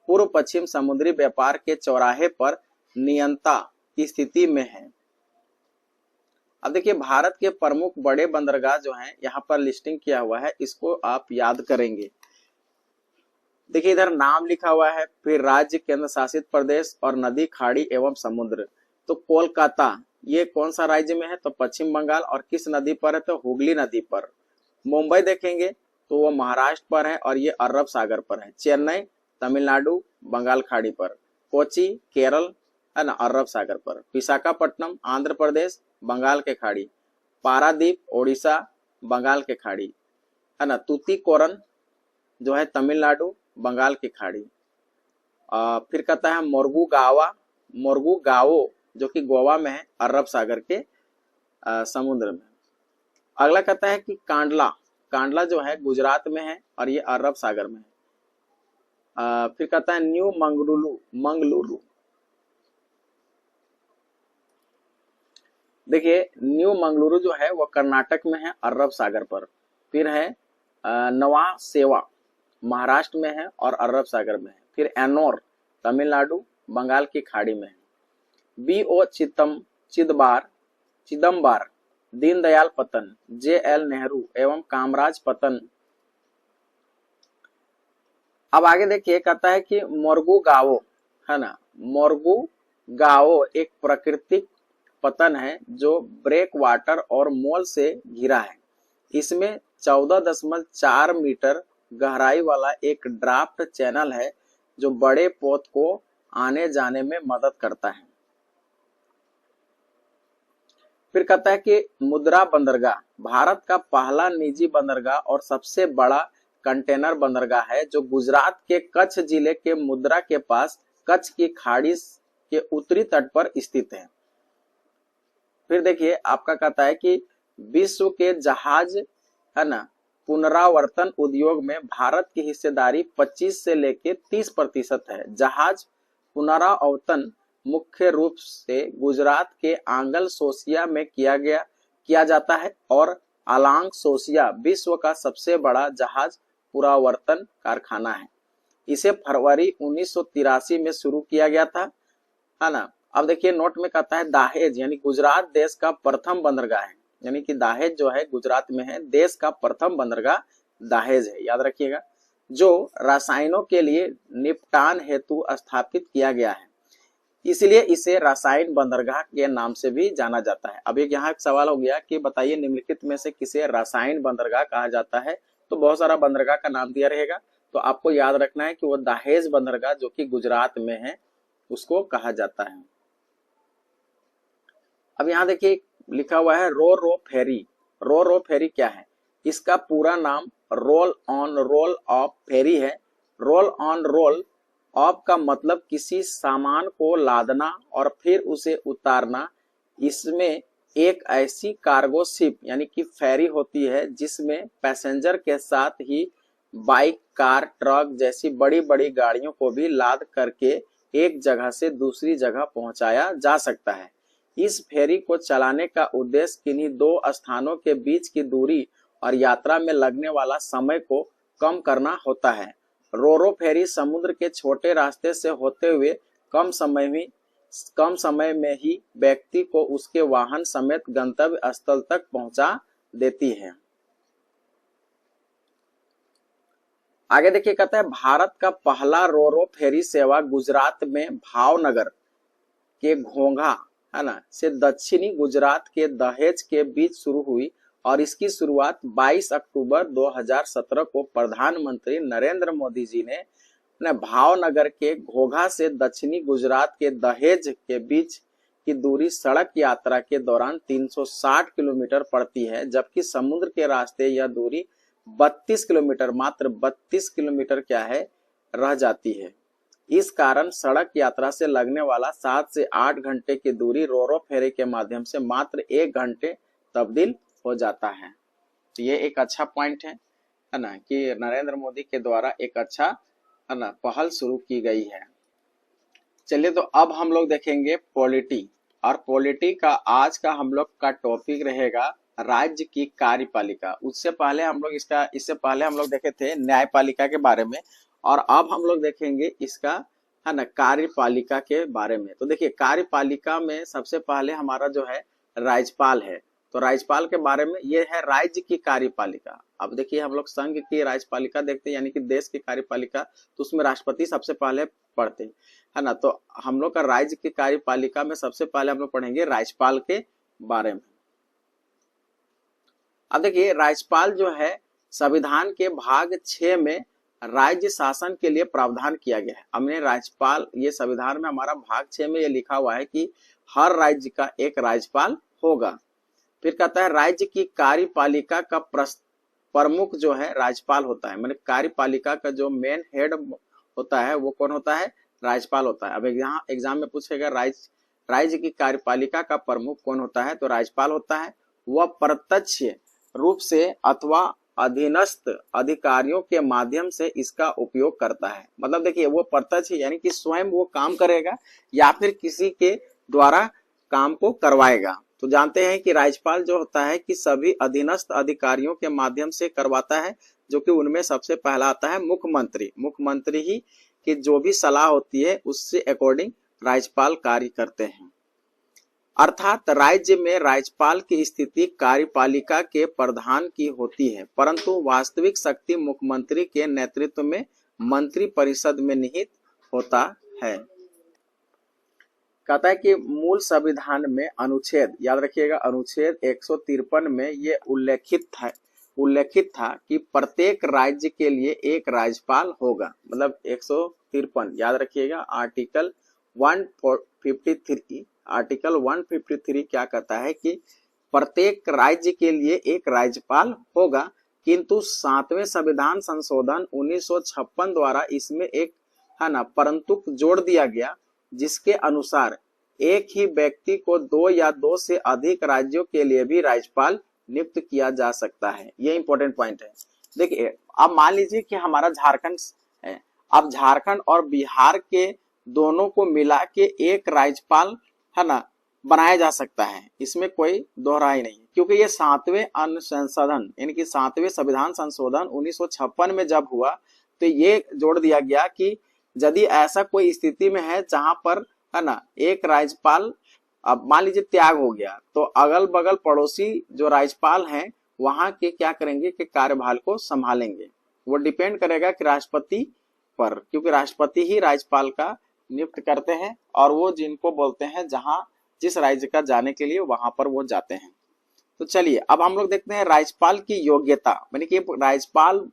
पूर्व पश्चिम समुद्री व्यापार के चौराहे पर नियंता की स्थिति में है। अब देखिए भारत के प्रमुख बड़े बंदरगाह जो हैं यहाँ पर लिस्टिंग किया हुआ है, इसको आप याद करेंगे। देखिए इधर नाम लिखा हुआ है, फिर राज्य, केंद्र शासित प्रदेश और नदी, खाड़ी एवं समुद्र। तो कोलकाता ये कौन सा राज्य में है, तो पश्चिम बंगाल, और किस नदी पर है, तो हुगली नदी पर। मुंबई देखेंगे तो वो महाराष्ट्र पर है और ये अरब सागर पर है। चेन्नई तमिलनाडु, बंगाल खाड़ी पर। कोची केरल है ना अरब सागर पर, विशाखापट्टनम आंध्र प्रदेश बंगाल के खाड़ी, पारादीप ओडिशा बंगाल के खाड़ी है ना, तूतीकोरन जो है तमिलनाडु बंगाल की खाड़ी। फिर कहता है मोरगू गावो जो कि गोवा में है अरब सागर के समुद्र में। अगला कहता है कि कांडला जो है गुजरात में है और ये अरब सागर में है। फिर कहता है न्यू मंगलुरु। देखिए न्यू मंगलुरु जो है वो कर्नाटक में है अरब सागर पर। फिर है नवा सेवा महाराष्ट्र में है और अरब सागर में है। फिर एनोर तमिलनाडु बंगाल की खाड़ी में है। बी.ओ. चिदम्बार दीनदयाल पतन, जे.एल. नेहरू एवं कामराज पतन। अब आगे देखिए कहता है कि मोरगू गावो है ना, मोरगू गावो एक प्राकृतिक पतन है जो ब्रेक वाटर और मोल से घिरा है। इसमें 14.4 मीटर गहराई वाला एक ड्राफ्ट चैनल है जो बड़े पोत को आने जाने में मदद करता है। फिर कहता है कि मुद्रा बंदरगाह भारत का पहला निजी बंदरगाह और सबसे बड़ा कंटेनर बंदरगाह है जो गुजरात के कच्छ जिले के मुद्रा के पास कच्छ की खाड़ी के उत्तरी तट पर स्थित है। फिर देखिए आपका कहता है कि विश्व के जहाज है ना पुनरावर्तन उद्योग में भारत की हिस्सेदारी 25 से लेकर 30% है। जहाज पुनरावर्तन मुख्य रूप से गुजरात के आंगल सोसिया में किया जाता है और अलांग सोसिया विश्व का सबसे बड़ा जहाज पुनरावर्तन कारखाना है। इसे फरवरी 1983 में शुरू किया गया था है ना। अब देखिए नोट में कहता है दाहेज यानी गुजरात देश का प्रथम बंदरगाह है, यानी कि दाहेज जो है गुजरात में है, देश का प्रथम बंदरगाह दाहेज है, याद रखिएगा, जो रसायनों के लिए निपटान हेतु स्थापित किया गया है, इसलिए इसे रसायन बंदरगाह के नाम से भी जाना जाता है। अब एक यहाँ एक सवाल हो गया कि बताइए निम्नलिखित में से किसे रसायन बंदरगाह कहा जाता है। तो बहुत सारा बंदरगाह का नाम दिया रहेगा, तो आपको याद रखना है कि वो दाहेज बंदरगाह जो कि गुजरात में है उसको कहा जाता है। अब यहाँ देखिए लिखा हुआ है रो रो फेरी। रो रो फेरी क्या है? इसका पूरा नाम रोल ऑन रोल ऑफ फेरी है। रोल ऑन रोल ऑफ का मतलब किसी सामान को लादना और फिर उसे उतारना। इसमें एक ऐसी कार्गो शिप यानी कि फेरी होती है जिसमें पैसेंजर के साथ ही बाइक, कार, ट्रक जैसी बड़ी बड़ी गाड़ियों को भी लाद करके एक जगह से दूसरी जगह पहुंचाया जा सकता है। इस फेरी को चलाने का उद्देश्य किन्हीं दो स्थानों के बीच की दूरी और यात्रा में लगने वाला समय को कम करना होता है। रोरो फेरी समुद्र के छोटे रास्ते से होते हुए कम समय में ही व्यक्ति को उसके वाहन समेत गंतव्य स्थल तक पहुंचा देती है। आगे देखिए कहता है भारत का पहला रोरो फेरी सेवा गुजरात में भावनगर के घोंघा है ना से दक्षिणी गुजरात के दहेज के बीच शुरू हुई और इसकी शुरुआत 22 अक्टूबर 2017 को प्रधानमंत्री नरेंद्र मोदी जी ने भावनगर के घोघा से दक्षिणी गुजरात के दहेज के बीच की दूरी सड़क यात्रा के दौरान 360 किलोमीटर पड़ती है, जबकि समुद्र के रास्ते यह दूरी 32 किलोमीटर मात्र 32 किलोमीटर क्या है रह जाती है। इस कारण सड़क यात्रा से लगने वाला 7 से 8 घंटे की दूरी रोरो फेरी के माध्यम से मात्र 1 घंटे तब्दील हो जाता है। तो ये एक अच्छा पॉइंट है ना कि नरेंद्र मोदी के द्वारा एक अच्छा है ना पहल शुरू की गई है। चलिए तो अब हम लोग देखेंगे पॉलिटी, और पॉलिटी का आज का हम लोग का टॉपिक रहेगा राज्य की कार्यपालिका। इससे पहले हम लोग देखे थे न्यायपालिका के बारे में, और अब हम लोग देखेंगे इसका है ना कार्यपालिका के बारे में। तो देखिए कार्यपालिका में सबसे पहले हमारा जो है राज्यपाल है। तो राज्यपाल के बारे में ये है राज्य की कार्यपालिका। अब देखिए हम लोग संघ की राज्यपालिका देखते हैं यानी कि देश की कार्यपालिका, तो उसमें राष्ट्रपति सबसे पहले पढ़ते हैं है ना। तो हम लोग का राज्य की कार्यपालिका में सबसे पहले हम लोग पढ़ेंगे राज्यपाल के बारे में। अब देखिए राज्यपाल जो है संविधान के भाग 6 में राज्य शासन के लिए प्रावधान किया गया है। हमने राज्यपाल, ये संविधान में हमारा भाग 6 में ये लिखा हुआ है कि हर राज्य का एक राज्यपाल होगा। फिर कहता है राज्य की कार्यपालिका का प्रमुख जो है राज्यपाल होता है, मतलब कार्यपालिका का जो मेन हेड होता है वो कौन होता है? राज्यपाल होता है। अब यहाँ एग्जाम में पूछेगा राज्य की कार्यपालिका का प्रमुख कौन होता है, तो राज्यपाल होता है। वह प्रत्यक्ष रूप से अथवा अधीनस्थ अधिकारियों के माध्यम से इसका उपयोग करता है। मतलब देखिए वो प्रत्यक्ष यानी कि स्वयं वो काम करेगा या फिर किसी के द्वारा काम को करवाएगा। तो जानते हैं कि राज्यपाल जो होता है कि सभी अधीनस्थ अधिकारियों के माध्यम से करवाता है, जो कि उनमें सबसे पहला आता है मुख्यमंत्री। मुख्यमंत्री ही की जो भी सलाह होती है उससे अकॉर्डिंग राज्यपाल कार्य करते हैं। अर्थात राज्य में राज्यपाल की स्थिति कार्यपालिका के प्रधान की होती है, परंतु वास्तविक शक्ति मुख्यमंत्री के नेतृत्व में मंत्री परिषद में निहित होता है। कहता है कि मूल संविधान में अनुच्छेद, याद रखिएगा, अनुच्छेद 153 में ये उल्लेखित था कि प्रत्येक राज्य के लिए एक राज्यपाल होगा। मतलब 153 याद रखिएगा। आर्टिकल 153 क्या कहता है कि प्रत्येक राज्य के लिए एक राज्यपाल होगा, किंतु 7वें संविधान संशोधन 1956 द्वारा इसमें एक है ना परंतु जोड़ दिया गया, जिसके अनुसार एक ही व्यक्ति को 2 या 2 से अधिक राज्यों के लिए भी राज्यपाल नियुक्त किया जा सकता है। ये इंपॉर्टेंट पॉइंट है। देखिए अब मान लीजिए कि हमारा झारखंड है, अब झारखंड और बिहार के दोनों को मिला के एक राज्यपाल है ना बनाया जा सकता है, इसमें कोई दोहराई नहीं, क्योंकि ये 7वें अनुसंशोधन यानी कि 7वें संविधान संशोधन 1956 में जब हुआ तो ये जोड़ दिया गया कि यदि ऐसा कोई स्थिति में है जहां पर है ना एक राज्यपाल, अब मान लीजिए त्याग हो गया, तो अगल बगल पड़ोसी जो राज्यपाल हैं वहां के क्या करेंगे कि कार्यभार को संभालेंगे। वो डिपेंड करेगा कि राष्ट्रपति पर, क्योंकि राष्ट्रपति ही राज्यपाल का नियुक्त करते हैं और वो जिनको बोलते हैं जहां जिस राज्य का जाने के लिए वहां पर वो जाते हैं। तो चलिए अब हम लोग देखते हैं राज्यपाल की योग्यता, यानी कि राज्यपाल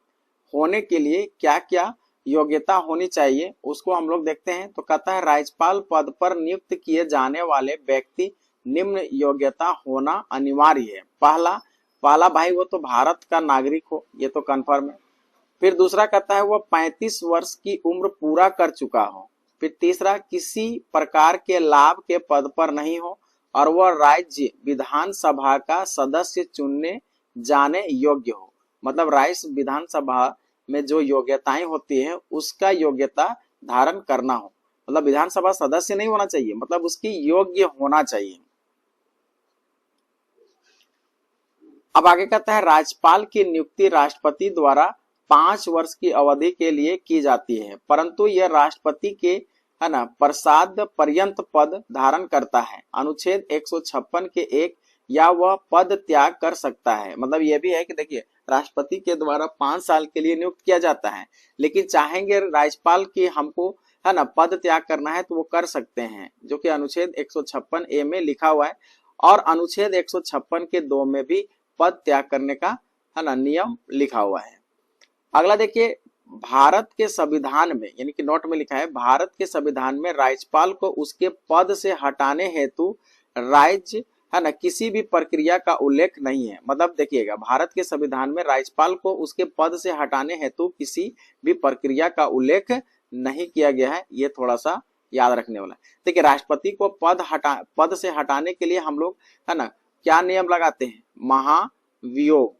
होने के लिए क्या क्या योग्यता होनी चाहिए उसको हम लोग देखते हैं। तो कहता है राज्यपाल पद पर नियुक्त किए जाने वाले व्यक्ति निम्न योग्यता होना अनिवार्य है। पहला भाई वो तो भारत का नागरिक हो, ये तो कन्फर्म है। फिर दूसरा कहता है वो 35 वर्ष की उम्र पूरा कर चुका हो। फिर तीसरा किसी प्रकार के लाभ के पद पर नहीं हो और वह राज्य विधानसभा का सदस्य चुनने जाने योग्य हो। मतलब राज्य विधानसभा में जो योग्यताएं होती है उसका योग्यता धारण करना हो। मतलब विधानसभा सदस्य नहीं होना चाहिए, मतलब उसकी योग्य होना चाहिए। अब आगे कहता है राज्यपाल की नियुक्ति राष्ट्रपति द्वारा 5 वर्ष की अवधि के लिए की जाती है, परंतु यह राष्ट्रपति के है ना प्रसाद पर्यंत पद धारण करता है। अनुच्छेद 156 के 1 या वह पद त्याग कर सकता है। मतलब यह भी है कि देखिए राष्ट्रपति के द्वारा 5 साल के लिए नियुक्त किया जाता है, लेकिन चाहेंगे राज्यपाल की हमको है ना पद त्याग करना है तो वो कर सकते हैं, जो कि अनुच्छेद 156 ए में लिखा हुआ है। और अनुच्छेद 156 के 2 में भी पद त्याग करने का है ना नियम लिखा हुआ है। अगला देखिए भारत के संविधान में, यानी कि नोट में लिखा है भारत के संविधान में राज्यपाल को उसके पद से हटाने हेतु राज्य है ना किसी भी प्रक्रिया का उल्लेख नहीं है। मतलब देखिएगा भारत के संविधान में राज्यपाल को उसके पद से हटाने हेतु किसी भी प्रक्रिया का उल्लेख नहीं किया गया है। ये थोड़ा सा याद रखने वाला है। देखिए राष्ट्रपति को पद से हटाने के लिए हम लोग है ना क्या नियम लगाते हैं? महाभियोग।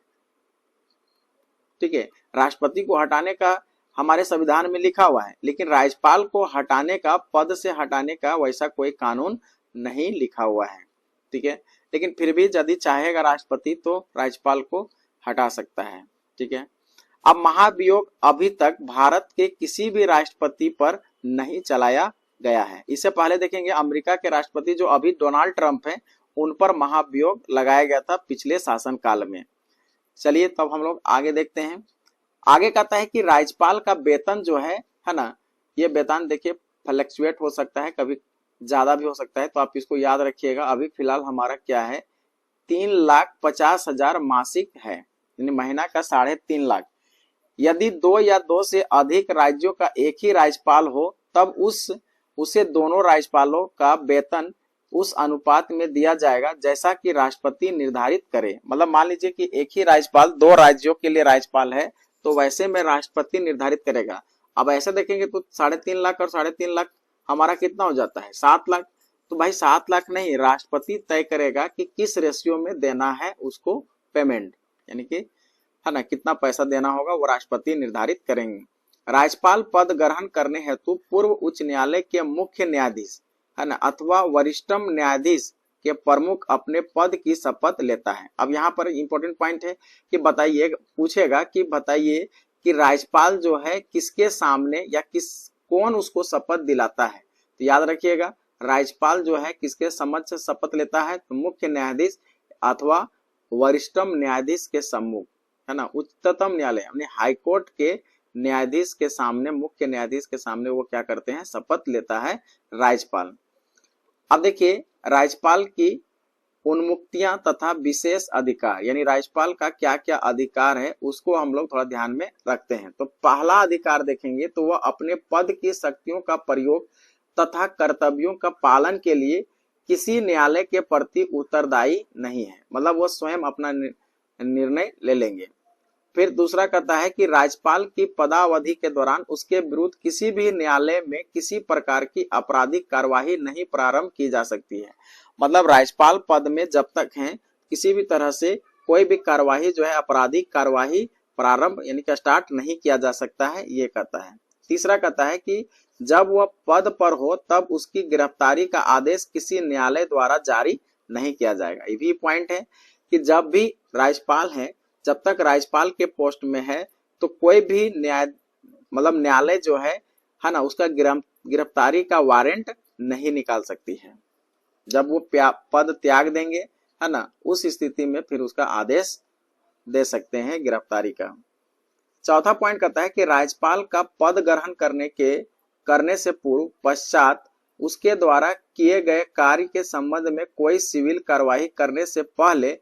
ठीक है, राष्ट्रपति को हटाने का हमारे संविधान में लिखा हुआ है, लेकिन राज्यपाल को हटाने का, पद से हटाने का वैसा कोई कानून नहीं लिखा हुआ है। ठीक है, लेकिन फिर भी यदि चाहेगा राष्ट्रपति तो राज्यपाल को हटा सकता है। ठीक है, अब महाभियोग अभी तक भारत के किसी भी राष्ट्रपति पर नहीं चलाया गया है। इससे पहले देखेंगे अमेरिका के राष्ट्रपति जो अभी डोनाल्ड ट्रंप हैं उन पर महाभियोग लगाया गया था पिछले शासनकाल में। चलिए तब हम लोग आगे देखते हैं। आगे कहता है कि राज्यपाल का वेतन जो है ना, ये वेतन देखिए फ्लक्चुएट हो सकता है, कभी ज्यादा भी हो सकता है, तो आप इसको याद रखिएगा। अभी फिलहाल हमारा क्या है 3,50,000 मासिक है, यानी महीना का 3.5 लाख। यदि दो या दो से अधिक राज्यों का एक ही राज्यपाल हो तब उसे दोनों राज्यपालों का वेतन उस अनुपात में दिया जाएगा जैसा कि राष्ट्रपति निर्धारित करे। मतलब मान लीजिए कि एक ही राज्यपाल दो राज्यों के लिए राज्यपाल है तो वैसे में राष्ट्रपति निर्धारित करेगा। अब ऐसे देखेंगे तो 3.5 लाख और 3.5 लाख हमारा कितना हो जाता है, 7 लाख। तो भाई 7 लाख नहीं, राष्ट्रपति तय करेगा कि किस रेशियो में देना है उसको पेमेंट, यानी कि है ना कितना पैसा देना होगा वो राष्ट्रपति निर्धारित करेंगे। राज्यपाल पद ग्रहण करने हेतु पूर्व उच्च न्यायालय के मुख्य न्यायाधीश है ना अथवा वरिष्ठतम न्यायाधीश के प्रमुख अपने पद की शपथ लेता है। अब यहाँ पर इंपॉर्टेंट पॉइंट है कि बताइए, पूछेगा कि बताइए कि राज्यपाल जो है किसके सामने या कौन उसको शपथ दिलाता है। तो याद रखिएगा राज्यपाल जो है किसके समक्ष शपथ लेता है, तो मुख्य न्यायाधीश अथवा वरिष्ठतम न्यायाधीश के सम्मुख, है ना उच्चतम न्यायालय यानी हाईकोर्ट के न्यायाधीश के सामने, मुख्य न्यायाधीश के सामने वो क्या करते हैं, शपथ लेता है राज्यपाल। अब देखिए राज्यपाल की उन्मुक्तियां तथा विशेष अधिकार, यानी राज्यपाल का क्या क्या अधिकार है उसको हम लोग थोड़ा ध्यान में रखते हैं। तो पहला अधिकार देखेंगे तो वह अपने पद की शक्तियों का प्रयोग तथा कर्तव्यों का पालन के लिए किसी न्यायालय के प्रति उत्तरदायी नहीं है, मतलब वो स्वयं अपना निर्णय ले लेंगे। फिर दूसरा कहता है कि राज्यपाल की पदावधि के दौरान उसके विरुद्ध किसी भी न्यायालय में किसी प्रकार की आपराधिक कार्यवाही नहीं प्रारंभ की जा सकती है। मतलब राज्यपाल पद में जब तक हैं किसी भी तरह से कोई भी कार्यवाही जो है आपराधिक कार्यवाही प्रारंभ यानी कि स्टार्ट नहीं किया जा सकता है, ये कहता है। तीसरा कहता है कि जब वह पद पर हो तब उसकी गिरफ्तारी का आदेश किसी न्यायालय द्वारा जारी नहीं किया जाएगा। ये भी पॉइंट है कि जब भी राज्यपाल है, जब तक राज्यपाल के पोस्ट में है तो कोई भी न्यायालय जो है ना उसका गिरफ्तारी का वारंट नहीं निकाल सकती है। जब वो पद त्याग देंगे है ना उस स्थिति में फिर उसका आदेश दे सकते हैं गिरफ्तारी का। चौथा पॉइंट कहता है कि राज्यपाल का पद ग्रहण करने से पूर्व पश्चात उसके द्वारा किए गए कार्य के संबंध में कोई सिविल कार्यवाही करने से पहले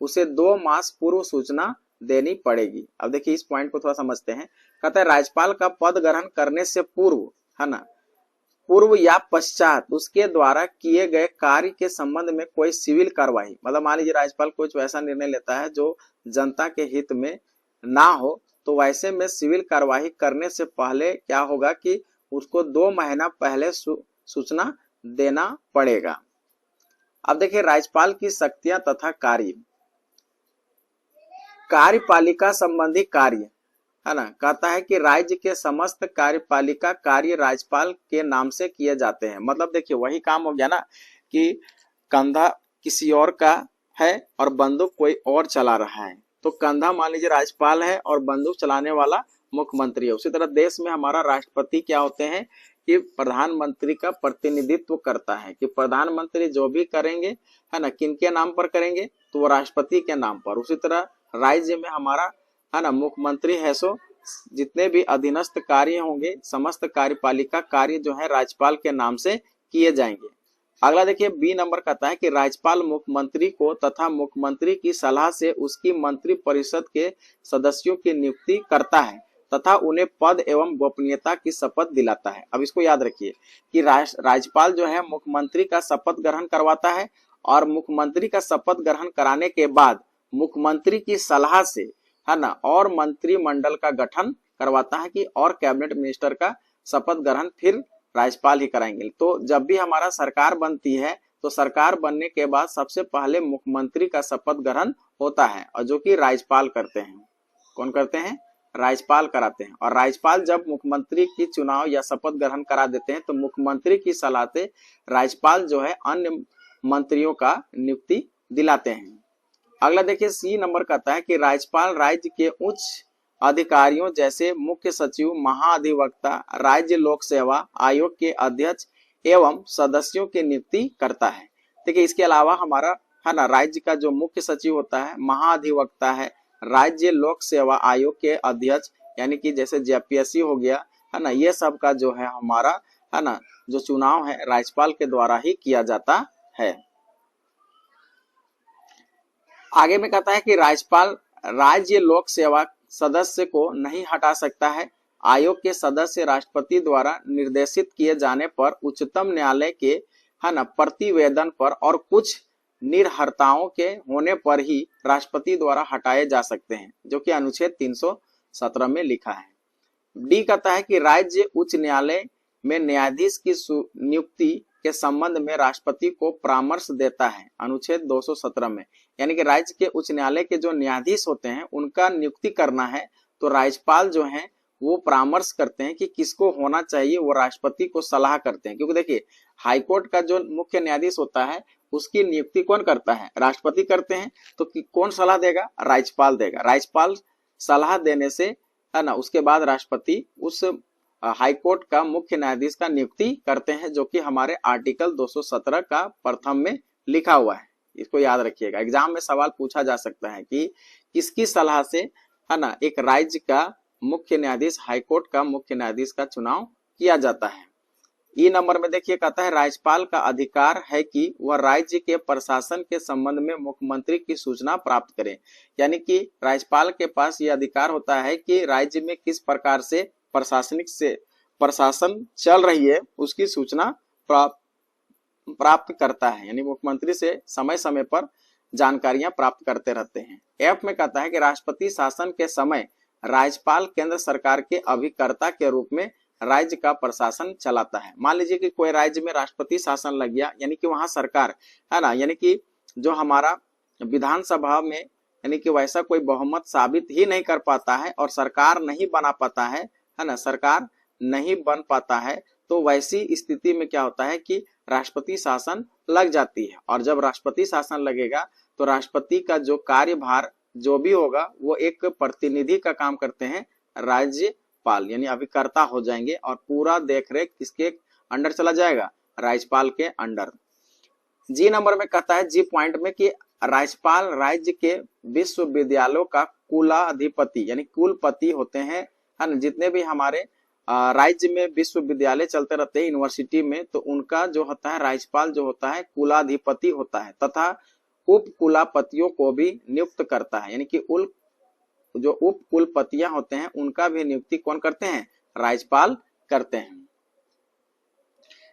उसे 2 मास पूर्व सूचना देनी पड़ेगी। अब देखिए इस पॉइंट को थोड़ा समझते हैं। कहता है राज्यपाल का पद ग्रहण करने से पूर्व है ना, पूर्व या पश्चात उसके द्वारा किए गए कार्य के संबंध में कोई सिविल कार्यवाही, मतलब मान लीजिए राज्यपाल कुछ वैसा निर्णय लेता है जो जनता के हित में ना हो, तो वैसे में सिविल कार्यवाही करने से पहले क्या होगा कि उसको 2 महीना पहले सूचना देना पड़ेगा। अब देखिए राज्यपाल की शक्तियां तथा कार्यपालिका संबंधी कार्य है ना, कहता है कि राज्य के समस्त कार्यपालिका कार्य राज्यपाल के नाम से किए जाते हैं। मतलब देखिए वही काम हो गया ना कि कंधा किसी और का है और बंदूक कोई और चला रहा है, तो कंधा मान लीजिए राज्यपाल है और बंदूक चलाने वाला मुख्यमंत्री है। उसी तरह देश में हमारा राष्ट्रपति क्या होते हैं कि प्रधानमंत्री का प्रतिनिधित्व करता है, कि प्रधानमंत्री जो भी करेंगे है ना किनके नाम पर करेंगे, तो वो राष्ट्रपति के नाम पर। उसी तरह राज्य में हमारा है ना मुख्यमंत्री है, सो जितने भी अधीनस्थ कार्य होंगे समस्त कार्यपालिका कार्य जो है राज्यपाल के नाम से किए जाएंगे। अगला देखिए बी नंबर कहता है कि राज्यपाल मुख्यमंत्री को तथा मुख्यमंत्री की सलाह से उसकी मंत्री परिषद के सदस्यों की नियुक्ति करता है तथा उन्हें पद एवं गोपनीयता की शपथ दिलाता है। अब इसको याद रखिए कि राज्यपाल जो है मुख्यमंत्री का शपथ ग्रहण करवाता है और मुख्यमंत्री का शपथ ग्रहण कराने के बाद मुख्यमंत्री की सलाह से है ना और मंत्रिमंडल का गठन करवाता है कि और कैबिनेट मिनिस्टर का शपथ ग्रहण फिर राज्यपाल ही कराएंगे। तो जब भी हमारा सरकार बनती है तो सरकार बनने के बाद सबसे पहले मुख्यमंत्री का शपथ ग्रहण होता है और जो कि राज्यपाल करते हैं। कौन करते हैं? राज्यपाल कराते हैं। और राज्यपाल जब मुख्यमंत्री की चुनाव या शपथ ग्रहण करा देते हैं तो मुख्यमंत्री की सलाह से राज्यपाल जो है अन्य मंत्रियों का नियुक्ति दिलाते हैं। अगला देखिए सी नंबर कहता है कि राज्यपाल राज्य के उच्च अधिकारियों जैसे मुख्य सचिव, महाधिवक्ता, राज्य लोक सेवा आयोग के अध्यक्ष एवं सदस्यों की नियुक्ति करता है। देखिए इसके अलावा हमारा है ना राज्य का जो मुख्य सचिव होता है, महाधिवक्ता है, राज्य लोक सेवा आयोग के अध्यक्ष यानी कि जैसे जेपीएससी हो गया है ना, ये सब का जो है हमारा है ना जो चुनाव है राज्यपाल के द्वारा ही किया जाता है। आगे में कहता है कि राज्यपाल राज्य लोक सेवा सदस्य को नहीं हटा सकता है। आयोग के सदस्य राष्ट्रपति द्वारा निर्देशित किए जाने पर उच्चतम न्यायालय के प्रतिवेदन पर और कुछ निर्हरताओं के होने पर ही राष्ट्रपति द्वारा हटाए जा सकते हैं, जो कि अनुच्छेद 317 में लिखा है। डी कहता है कि राज्य उच्च न्यायालय में न्यायाधीश की नियुक्ति के संबंध में राष्ट्रपति को परामर्श देता है, अनुच्छेद 217 में। यानी कि राज्य के उच्च न्यायालय के जो न्यायाधीश होते हैं उनका नियुक्ति करना है तो राज्यपाल जो है वो परामर्श करते हैं कि किसको होना चाहिए, वो राष्ट्रपति को सलाह करते हैं। क्योंकि देखिए हाईकोर्ट का जो मुख्य न्यायाधीश होता है उसकी नियुक्ति कौन करता है, राष्ट्रपति करते हैं। तो कौन सलाह देगा, राज्यपाल देगा। राज्यपाल सलाह देने से है ना उसके बाद राष्ट्रपति उस हाईकोर्ट का मुख्य न्यायाधीश का नियुक्ति करते हैं, जो कि हमारे आर्टिकल 217 का प्रथम में लिखा हुआ है। इसको याद रखिएगा, एग्जाम में सवाल पूछा जा सकता है कि किसकी सलाह से है ना एक राज्य का मुख्य न्यायाधीश, हाईकोर्ट का मुख्य न्यायाधीश का चुनाव किया जाता है। ई नंबर में देखिए कहता है राज्यपाल का अधिकार है कि वह राज्य के प्रशासन के संबंध में मुख्यमंत्री की सूचना प्राप्त करे। यानी कि राज्यपाल के पास यह अधिकार होता है कि राज्य में किस प्रकार से प्रशासन चल रही है उसकी सूचना प्राप्त करता है। यानी मुख्यमंत्री से समय समय पर जानकारियां प्राप्त करते रहते हैं। एफ में कहता है कि राष्ट्रपति शासन के समय राज्यपाल केंद्र सरकार के अभिकर्ता के रूप में राज्य का प्रशासन चलाता है। मान लीजिए कि कोई राज्य में राष्ट्रपति शासन लग गया, यानी कि वहां सरकार है ना, यानी कि जो हमारा विधानसभा में यानी कि वैसा कोई बहुमत साबित ही नहीं कर पाता है और सरकार नहीं बना पाता है ना, सरकार नहीं बन पाता है, तो वैसी स्थिति में क्या होता है कि राष्ट्रपति शासन लग जाती है। और जब राष्ट्रपति शासन लगेगा तो राष्ट्रपति का जो कार्यभार जो भी होगा वो एक प्रतिनिधि का काम करते हैं राज्यपाल, यानी अभिकर्ता हो जाएंगे और पूरा देखरेख किसके अंडर चला जाएगा, राज्यपाल के अंडर। जी नंबर में कहता है जी पॉइंट में कि राज्यपाल राज्य के विश्वविद्यालयों का कुलाधिपति यानी कुलपति होते हैं, है ना। जितने भी हमारे राज्य में विश्वविद्यालय चलते रहते हैं यूनिवर्सिटी में, तो उनका जो होता है राज्यपाल जो होता है कुलाधिपति होता है तथा उप कुलापतियों को भी नियुक्त करता है। यानी कि जो उप कुलपतियां होते हैं उनका भी नियुक्ति कौन करते हैं, राज्यपाल करते हैं।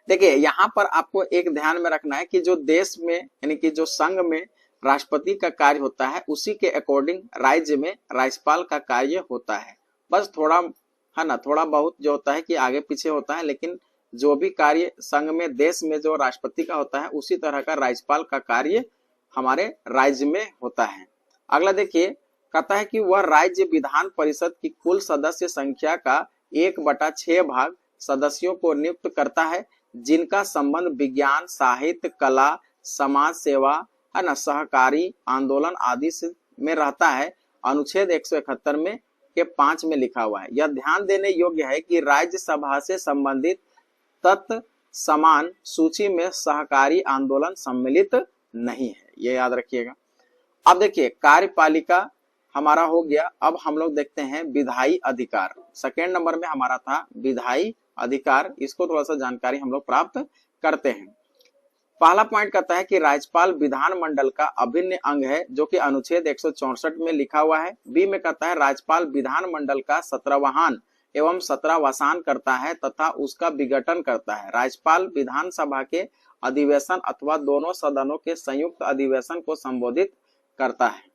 देखिए यहाँ पर आपको एक ध्यान में रखना है कि जो देश में यानी कि जो संघ में राष्ट्रपति का कार्य होता है उसी के अकॉर्डिंग राज्य में राज्यपाल का कार्य होता है। बस थोड़ा है ना, थोड़ा बहुत जो होता है कि आगे पीछे होता है, लेकिन जो भी कार्य संघ में देश में जो राष्ट्रपति का होता है उसी तरह का राज्यपाल का कार्य हमारे राज्य में होता है। अगला देखिए कहता है कि वह राज्य विधान परिषद की कुल सदस्य संख्या का 1/6 भाग सदस्यों को नियुक्त करता है, जिनका संबंध विज्ञान, साहित्य, कला, समाज सेवा है ना, सहकारी आंदोलन आदि से में रहता है। अनुच्छेद 171 में के 5 में लिखा हुआ है। यह ध्यान देने योग्य है कि राज्यसभा से संबंधित तत्समान सूची में सहकारी आंदोलन सम्मिलित नहीं है, ये याद रखिएगा। अब देखिए कार्यपालिका हमारा हो गया। अब हम लोग देखते हैं विधायी अधिकार। सेकेंड नंबर में हमारा था विधायी अधिकार, इसको थोड़ा सा जानकारी हम लोग प्राप्त करते हैं। पहला पॉइंट कहता है कि राज्यपाल विधानमंडल का अभिन्न अंग है, जो कि अनुच्छेद 164 में लिखा हुआ है। बी में कहता है राज्यपाल विधानमंडल का 17वाहन एवं 17वासान करता है तथा उसका विघटन करता है। राज्यपाल विधानसभा के अधिवेशन अथवा दोनों सदनों के संयुक्त अधिवेशन को संबोधित करता है।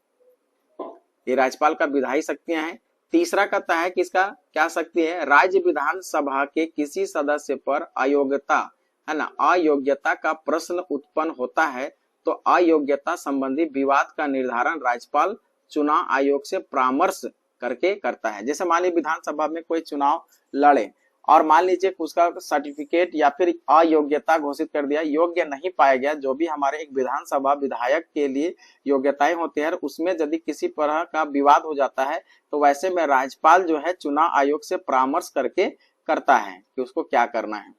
ये राज्यपाल का विधायी शक्तियां हैं। तीसरा कहता है कि इसका क्या शक्ति है, राज्य विधानसभा के किसी सदस्य पर अयोग्यता है ना, अयोग्यता का प्रश्न उत्पन्न होता है तो अयोग्यता संबंधी विवाद का निर्धारण राज्यपाल चुनाव आयोग से परामर्श करके करता है। जैसे मान लीजिए विधानसभा में कोई चुनाव लड़े और मान लीजिए उसका सर्टिफिकेट या फिर अयोग्यता घोषित कर दिया, योग्य नहीं पाया गया, जो भी हमारे एक विधानसभा विधायक के लिए योग्यताएं होती है, उसमें यदि किसी तरह का विवाद हो जाता है तो वैसे में राज्यपाल जो है चुनाव आयोग से परामर्श करके करता है कि उसको क्या करना है।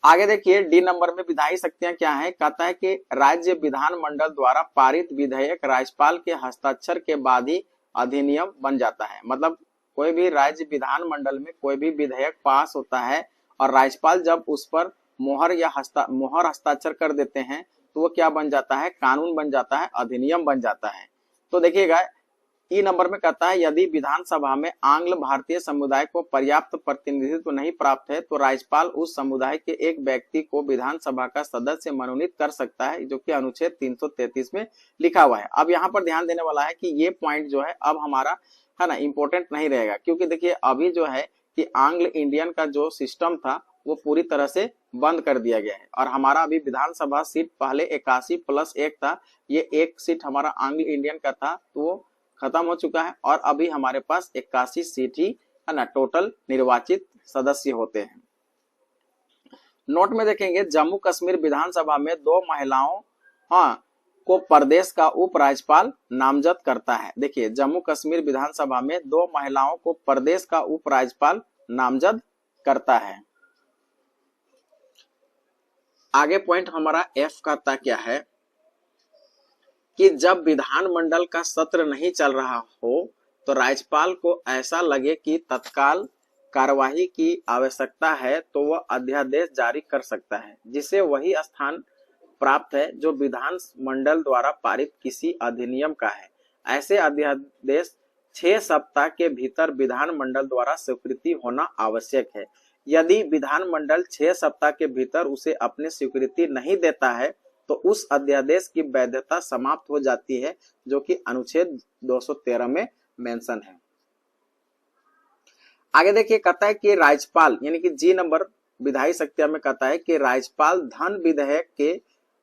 आगे देखिए डी नंबर में विधायी शक्तियां क्या है, कहता है कि राज्य विधानमंडल द्वारा पारित विधेयक राज्यपाल के हस्ताक्षर के बाद ही अधिनियम बन जाता है। मतलब कोई भी राज्य विधानमंडल में कोई भी विधेयक पास होता है और राज्यपाल जब उस पर मोहर हस्ताक्षर कर देते हैं तो वो क्या बन जाता है, कानून बन जाता है, अधिनियम बन जाता है। तो देखिएगा ई नंबर में कहता है यदि विधानसभा में आंग्ल भारतीय समुदाय को पर्याप्त प्रतिनिधित्व नहीं प्राप्त है तो राज्यपाल उस समुदाय के एक व्यक्ति को विधानसभा का सदस्य मनोनीत कर सकता है, जो कि अनुच्छेद 333 में लिखा हुआ है। अब यहाँ पर ध्यान देने वाला है कि ये पॉइंट जो है अब हमारा है ना इंपॉर्टेंट नहीं रहेगा, क्योंकि देखिए अभी जो है कि आंग्ल इंडियन का जो सिस्टम था वो पूरी तरह से बंद कर दिया गया है और हमारा अभी विधानसभा सीट पहले 81+1 था, ये एक सीट हमारा आंग्ल इंडियन का था तो वो खत्म हो चुका है और अभी हमारे पास 81 सीट ही है ना टोटल निर्वाचित सदस्य होते हैं। नोट में देखेंगे जम्मू कश्मीर विधानसभा में 2 महिलाओं को प्रदेश का उपराज्यपाल नामजद करता है। देखिए जम्मू कश्मीर विधानसभा में 2 महिलाओं को प्रदेश का उपराज्यपाल नामजद करता है। आगे पॉइंट हमारा एफ का क्या है कि जब विधानमंडल का सत्र नहीं चल रहा हो तो राज्यपाल को ऐसा लगे कि तत्काल कार्यवाही की आवश्यकता है तो वह अध्यादेश जारी कर सकता है, जिसे वही स्थान प्राप्त है जो विधानमंडल द्वारा पारित किसी अधिनियम का है। ऐसे अध्यादेश 6 सप्ताह के भीतर विधानमंडल द्वारा स्वीकृति होना आवश्यक है। यदि विधानमंडल 6 सप्ताह के भीतर उसे अपनी स्वीकृति नहीं देता है तो उस अध्यादेश की वैधता समाप्त हो जाती है, जो कि अनुच्छेद 213 में मेंशन है। आगे देखिए कहता है कि राज्यपाल यानी कि जी नंबर विधायी शक्तियां में कहता है कि राज्यपाल धन विधेयक के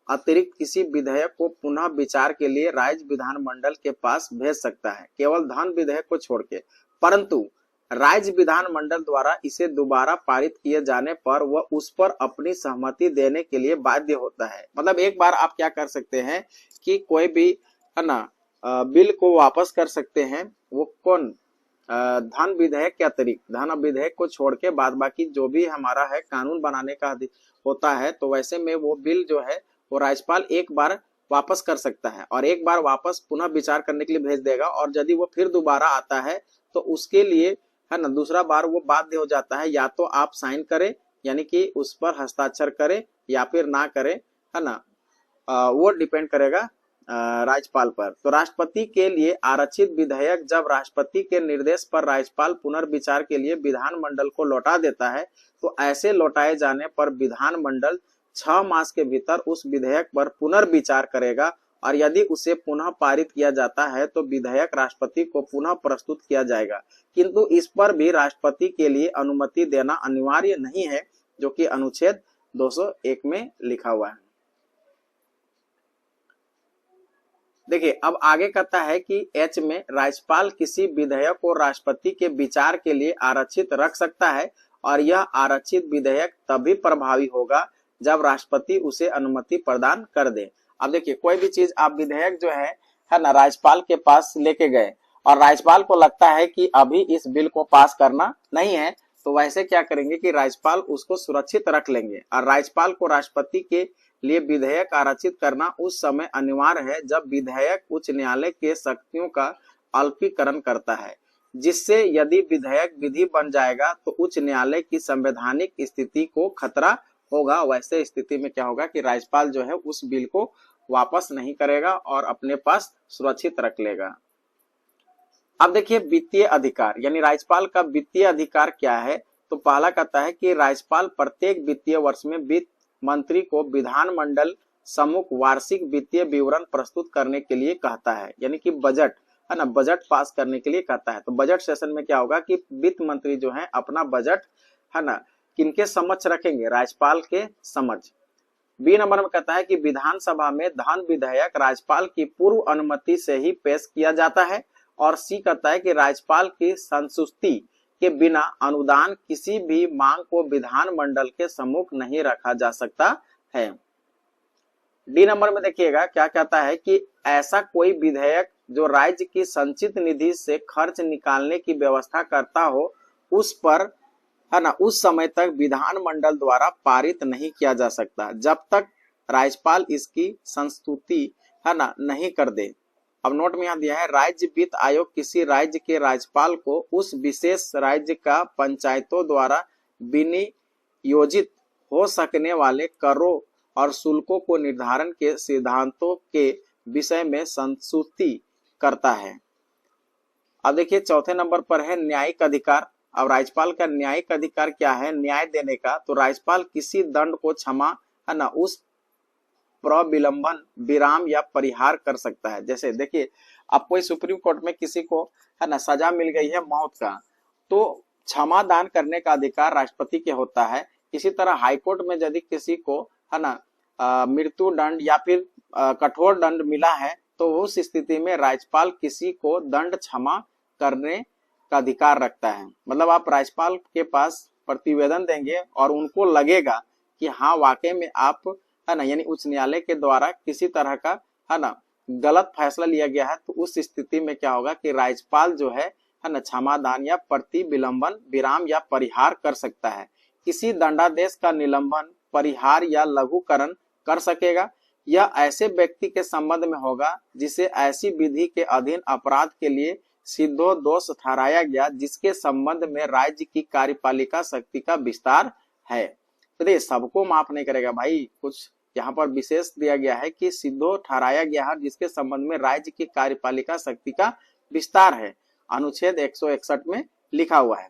अतिरिक्त किसी विधेयक को पुनः विचार के लिए राज्य विधानमंडल के पास भेज सकता है, केवल धन विधेयक को छोड़ के, परंतु राज्य विधानमंडल द्वारा इसे दोबारा पारित किए जाने पर वह उस पर अपनी सहमति देने के लिए बाध्य होता है। मतलब एक बार आप क्या कर सकते हैं कि कोई भी है ना बिल को वापस कर सकते हैं, वो कौन धन विधेयक के अतिरिक्त, धन विधेयक को छोड़ के बाद बाकी जो भी हमारा है कानून बनाने का होता है, तो वैसे में वो बिल जो है वो राज्यपाल एक बार वापस कर सकता है और एक बार वापस पुनः विचार करने के लिए भेज देगा और यदि वो फिर दोबारा आता है तो उसके लिए है ना दूसरा बार वो बाध्य हो जाता है, या तो आप साइन करें यानी कि उस पर हस्ताक्षर करें या फिर ना करें, है ना, वो डिपेंड करेगा राज्यपाल पर। तो राष्ट्रपति के लिए आरक्षित विधेयक जब राष्ट्रपति के निर्देश पर राज्यपाल पुनर्विचार के लिए विधानमंडल को लौटा देता है तो ऐसे लौटाए जाने पर विधानमंडल 6 मास के भीतर उस विधेयक पर पुनर्विचार करेगा और यदि उसे पुनः पारित किया जाता है तो विधेयक राष्ट्रपति को पुनः प्रस्तुत किया जाएगा, किंतु इस पर भी राष्ट्रपति के लिए अनुमति देना अनिवार्य नहीं है, जो कि अनुच्छेद 201 में लिखा हुआ है। देखिए अब आगे कहता है कि एच में राज्यपाल किसी विधेयक को राष्ट्रपति के विचार के लिए आरक्षित रख सकता है और यह आरक्षित विधेयक तभी प्रभावी होगा जब राष्ट्रपति उसे अनुमति प्रदान कर दे। अब देखिए कोई भी चीज आप विधेयक जो है ना राज्यपाल के पास लेके गए और राज्यपाल को लगता है कि अभी इस बिल को पास करना नहीं है, तो वैसे क्या करेंगे कि राज्यपाल उसको सुरक्षित रख लेंगे और राज्यपाल को राष्ट्रपति के लिए विधेयक आरक्षित करना उस समय अनिवार्य है जब विधेयक उच्च न्यायालय के शक्तियों का अल्पीकरण करता है, जिससे यदि विधेयक विधि बन जाएगा तो उच्च न्यायालय की संवैधानिक स्थिति को खतरा होगा। वैसे स्थिति में क्या होगा कि राज्यपाल जो है उस बिल को वापस नहीं करेगा और अपने पास सुरक्षित रख लेगा। अब देखिए वित्तीय अधिकार यानी राज्यपाल का वित्तीय अधिकार क्या है, तो पहला कहता है कि राज्यपाल प्रत्येक वित्तीय वर्ष में वित्त मंत्री को विधानमंडल सम्मुख वार्षिक वित्तीय विवरण प्रस्तुत करने के लिए कहता है, यानी कि बजट है ना, बजट पास करने के लिए कहता है। तो बजट सेशन में क्या होगा कि वित्त मंत्री जो है अपना बजट है ना किनके समक्ष रखेंगे, राज्यपाल के समक्ष। बी नंबर में कहता है कि विधानसभा में धन विधेयक राज्यपाल की पूर्व अनुमति से ही पेश किया जाता है और सी कहता है कि राज्यपाल की संस्तुति के बिना अनुदान किसी भी मांग को विधानमंडल के सम्मुख नहीं रखा जा सकता है। डी नंबर में देखिएगा क्या कहता है कि ऐसा कोई विधेयक जो राज्य की संचित निधि से खर्च निकालने की व्यवस्था करता हो उस पर है ना उस समय तक विधानमंडल द्वारा पारित नहीं किया जा सकता जब तक राज्यपाल इसकी संस्तुति है ना नहीं कर दे। अब नोट में यहाँ दिया है राज्य वित्त आयोग किसी राज्य के राज्यपाल को उस विशेष राज्य का पंचायतों द्वारा विनियोजित हो सकने वाले करों और शुल्कों को निर्धारण के सिद्धांतों के विषय में संस्तुति करता है। अब देखिए चौथे नंबर पर है न्यायिक अधिकार। अब राज्यपाल का न्यायिक अधिकार क्या है? न्याय देने का। तो राज्यपाल किसी दंड को क्षमा है ना उस प्रविलंबन विराम या परिहार कर सकता है। जैसे देखिए अब कोई सुप्रीम कोर्ट में किसी को है ना सजा मिल गई है मौत का, तो क्षमा दान करने का अधिकार राष्ट्रपति के होता है। इसी तरह हाईकोर्ट में यदि किसी को है ना मृत्यु दंड या फिर कठोर दंड मिला है, तो उस स्थिति में राज्यपाल किसी को दंड क्षमा करने का अधिकार रखता है। मतलब आप राज्यपाल के पास प्रतिवेदन देंगे और उनको लगेगा कि हाँ वाकई में आप है ना यानी उच्च न्यायालय के द्वारा किसी तरह का है ना गलत फैसला लिया गया है, तो उस स्थिति में क्या होगा कि राज्यपाल जो है ना क्षमादान या प्रतिविलंबन विराम या परिहार कर सकता है। किसी दंडादेश का निलंबन, परिहार या लघुकरण कर सकेगा। यह ऐसे व्यक्ति के संबंध में होगा जिसे ऐसी विधि के अधीन अपराध के लिए सिद्धो दोष ठहराया गया जिसके संबंध में राज्य की कार्यपालिका शक्ति का विस्तार है। तो ये सबको माफ नहीं करेगा भाई, कुछ यहाँ पर विशेष दिया गया है कि सिद्धो ठहराया गया है जिसके संबंध में राज्य की कार्यपालिका शक्ति का विस्तार है, अनुच्छेद 161 में लिखा हुआ है।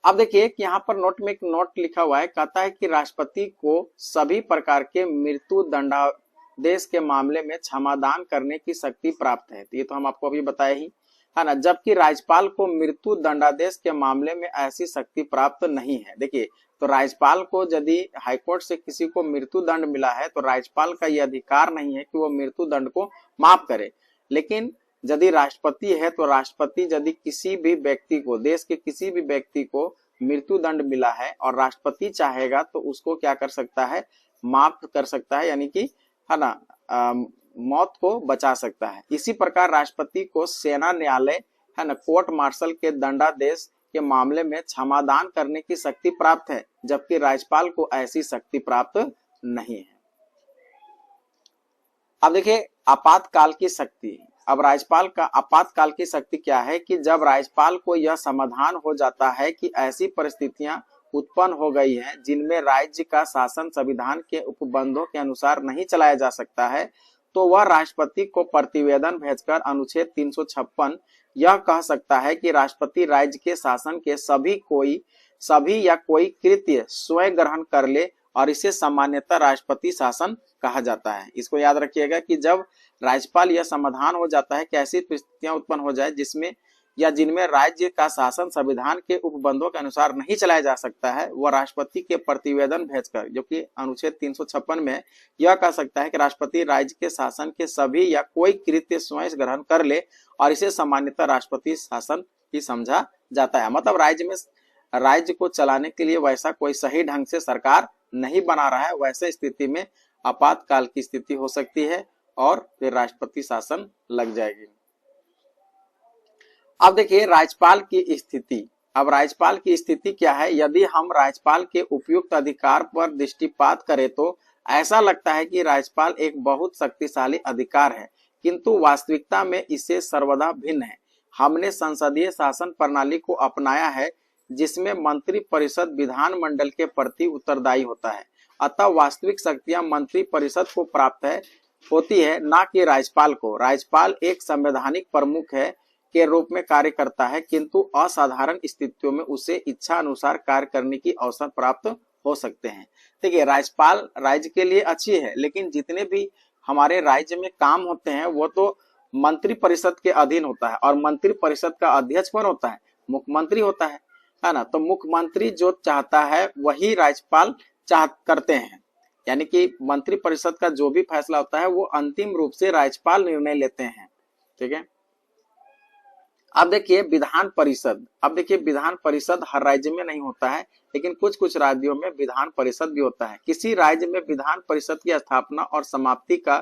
अब देखिए कि यहाँ पर नोट में एक नोट लिखा हुआ है, कहता है कि राष्ट्रपति को सभी प्रकार के मृत्यु दंडादेश के मामले में क्षमादान करने की शक्ति प्राप्त है। तो ये तो हम आपको अभी बताए ही है ना, जबकि राज्यपाल को मृत्यु दंडादेश के मामले में ऐसी शक्ति प्राप्त नहीं है। देखिए तो राज्यपाल को यदि हाईकोर्ट से किसी को मृत्यु दंड मिला है तो राज्यपाल का यह अधिकार नहीं है कि वो मृत्यु दंड को माफ करे। लेकिन यदि राष्ट्रपति है तो राष्ट्रपति यदि किसी भी व्यक्ति को, देश के किसी भी व्यक्ति को मृत्यु दंड मिला है और राष्ट्रपति चाहेगा तो उसको क्या कर सकता है, माफ कर सकता है, यानी कि है ना मौत को बचा सकता है। इसी प्रकार राष्ट्रपति को सेना न्यायालय है ना कोर्ट मार्शल के दंडादेश के मामले में क्षमादान करने की शक्ति प्राप्त है, जबकि राज्यपाल को ऐसी शक्ति प्राप्त नहीं है। अब देखिए आपातकाल की शक्ति। अब राज्यपाल का आपातकाल की शक्ति क्या है कि जब राज्यपाल को यह समाधान हो जाता है कि ऐसी परिस्थितियां उत्पन्न हो गई हैं जिनमें राज्य का शासन संविधान के उपबंधों के अनुसार नहीं चलाया जा सकता है, तो वह राष्ट्रपति को प्रतिवेदन भेजकर अनुच्छेद 356 यह कह सकता है कि राष्ट्रपति राज्य के शासन के सभी या कोई कृत्य स्वयं ग्रहण कर ले और इसे सामान्यतः राष्ट्रपति शासन कहा जाता है। इसको याद रखिएगा कि जब राज्यपाल यह समाधान हो जाता है कि ऐसी परिस्थितियां उत्पन्न हो जाए जिसमें या जिनमें राज्य का शासन संविधान के उपबंधों के अनुसार नहीं चलाया जा सकता है, वह राष्ट्रपति के प्रतिवेदन भेजकर, जो कि अनुच्छेद 356 में यह कह सकता है कि राष्ट्रपति राज्य के शासन के सभी या कोई कृत्य स्वयं ग्रहण कर ले और इसे सामान्यतः राष्ट्रपति शासन ही समझा जाता है। मतलब राज्य को चलाने के लिए वैसा कोई सही ढंग से सरकार नहीं बना रहा है, वैसे स्थिति में आपातकाल की स्थिति हो सकती है और फिर राष्ट्रपति शासन लग जाएगी। अब देखिए राज्यपाल की स्थिति। अब राज्यपाल की स्थिति क्या है? यदि हम राज्यपाल के उपयुक्त अधिकार पर दृष्टिपात करें तो ऐसा लगता है कि राज्यपाल एक बहुत शक्तिशाली अधिकार है, किंतु वास्तविकता में इससे सर्वदा भिन्न है। हमने संसदीय शासन प्रणाली को अपनाया है जिसमें मंत्री परिषद विधानमंडल के प्रति उत्तरदायी होता है, अतः वास्तविक शक्तियां मंत्री परिषद को प्राप्त होती है, ना कि राज्यपाल को। राज्यपाल एक संवैधानिक प्रमुख है के रूप में कार्य करता है, किंतु असाधारण स्थितियों में उसे इच्छा अनुसार कार्य करने की अवसर प्राप्त हो सकते हैं। देखिए राज्यपाल राज्य के लिए अच्छी है, लेकिन जितने भी हमारे राज्य में काम होते हैं वो तो मंत्री परिषद के अधीन होता है, और मंत्री परिषद का अध्यक्ष कौन होता है? मुख्यमंत्री होता है ना। तो मुख्यमंत्री जो चाहता है वही राज्यपाल करते हैं, यानी कि मंत्री परिषद का जो भी फैसला होता है वो अंतिम रूप से राज्यपाल निर्णय लेते हैं। ठीक है। अब देखिए विधान परिषद। अब देखिए विधान परिषद हर राज्य में नहीं होता है, लेकिन कुछ राज्यों में विधान परिषद भी होता है। किसी राज्य में विधान परिषद की स्थापना और समाप्ति का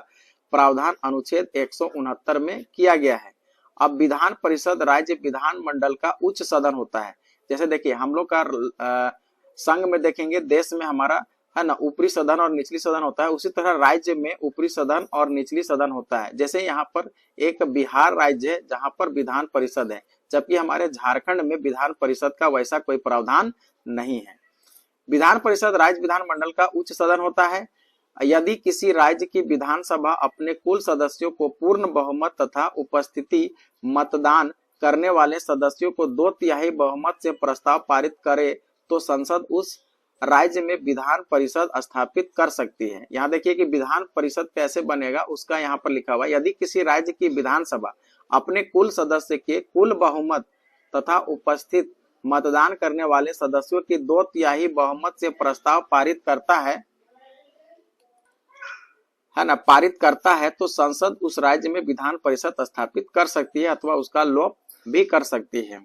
प्रावधान अनुच्छेद 169 में किया गया है। अब विधान परिषद राज्य विधानमंडल का उच्च सदन होता है। जैसे देखिए हम लोग का संघ में देखेंगे, देश में हमारा है ना ऊपरी सदन और निचली सदन होता है, उसी तरह राज्य में ऊपरी सदन और निचली सदन होता है। जैसे यहाँ पर एक बिहार राज्य है जहाँ पर विधान परिषद है, जबकि हमारे झारखंड में विधान परिषद का वैसा कोई प्रावधान नहीं है। विधान परिषद राज्य विधानमंडल का उच्च सदन होता है। यदि किसी राज्य की विधानसभा अपने कुल सदस्यों को पूर्ण बहुमत तथा उपस्थिति मतदान करने वाले सदस्यों को 2/3 बहुमत से प्रस्ताव पारित करे तो संसद उस राज्य में विधान परिषद स्थापित कर सकती है। यहाँ देखिए कि विधान परिषद कैसे बनेगा, उसका यहाँ पर लिखा हुआ है। यदि किसी राज्य की विधानसभा अपने कुल सदस्य के कुल बहुमत तथा उपस्थित मतदान करने वाले सदस्यों की 2/3 बहुमत से प्रस्ताव पारित करता है ना, पारित करता है तो संसद उस राज्य में विधान परिषद स्थापित कर सकती है अथवा उसका लोप भी कर सकती है।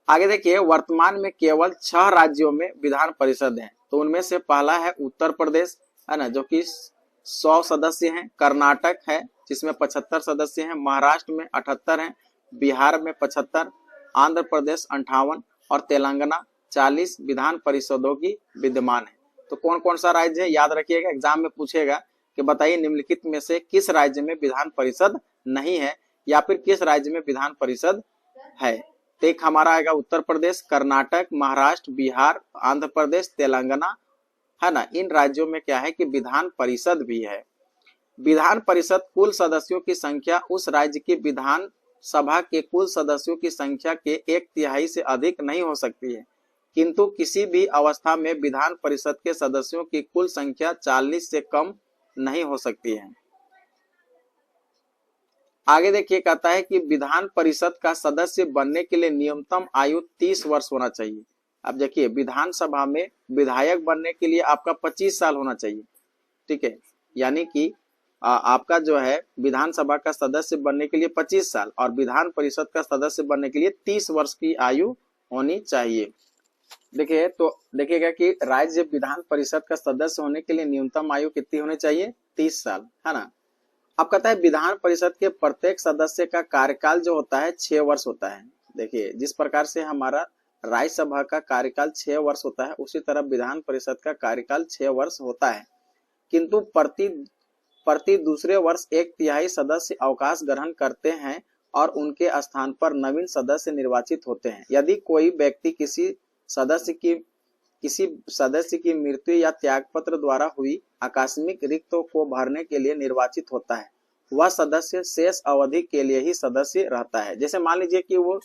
आगे देखिए, वर्तमान में केवल 6 राज्यों में विधान परिषद है। तो उनमें से पहला है उत्तर प्रदेश, है ना, जो कि 100 सदस्य हैं। कर्नाटक है जिसमें 75 सदस्य हैं। महाराष्ट्र में 78 हैं। बिहार में 75, आंध्र प्रदेश 58 और तेलंगाना 40 विधान परिषदों की विद्यमान है। तो कौन कौन सा राज्य है याद रखिएगा, एग्जाम में पूछेगा कि बताइए निम्नलिखित में से किस राज्य में विधान परिषद नहीं है या फिर किस राज्य में विधान परिषद है। तो एक हमारा आएगा उत्तर प्रदेश, कर्नाटक, महाराष्ट्र, बिहार, आंध्र प्रदेश, तेलंगाना, है ना। इन राज्यों में क्या है कि विधान परिषद भी है। विधान परिषद कुल सदस्यों की संख्या उस राज्य की विधान सभा के कुल सदस्यों की संख्या के 1/3 से अधिक नहीं हो सकती है, किंतु किसी भी अवस्था में विधान परिषद के सदस्यों की कुल संख्या 40 से कम नहीं हो सकती है। आगे देखिए, कहता है कि विधान परिषद का सदस्य बनने के लिए न्यूनतम आयु 30 वर्ष होना चाहिए। अब देखिए, विधानसभा में विधायक बनने के लिए आपका 25 साल होना चाहिए, ठीक है। यानी कि आपका जो है विधानसभा का सदस्य बनने के लिए 25 साल और विधान परिषद का सदस्य बनने के लिए 30 वर्ष की आयु होनी चाहिए। देखिए, तो देखिएगा कि राज्य विधान परिषद का सदस्य होने के लिए न्यूनतम आयु कितनी होनी चाहिए, 30 साल, है ना। अब कहता है विधान परिषद के प्रत्येक सदस्य का कार्यकाल जो होता है 6 वर्ष होता है। देखिए, जिस प्रकार से हमारा राज्यसभा का कार्यकाल 6 वर्ष होता है, उसी तरह विधान परिषद का कार्यकाल 6 वर्ष होता है, किंतु प्रति दूसरे वर्ष 1/3 सदस्य अवकाश ग्रहण करते हैं और उनके स्थान पर नवीन सदस्य निर्वाचित होते हैं। यदि कोई व्यक्ति किसी सदस्य की मृत्यु या त्यागपत्र द्वारा हुई आकस्मिक रिक्तों को भरने के लिए निर्वाचित होता है, वह सदस्य शेष अवधि के लिए ही सदस्य रहता है। जैसे मान लीजिए कि वो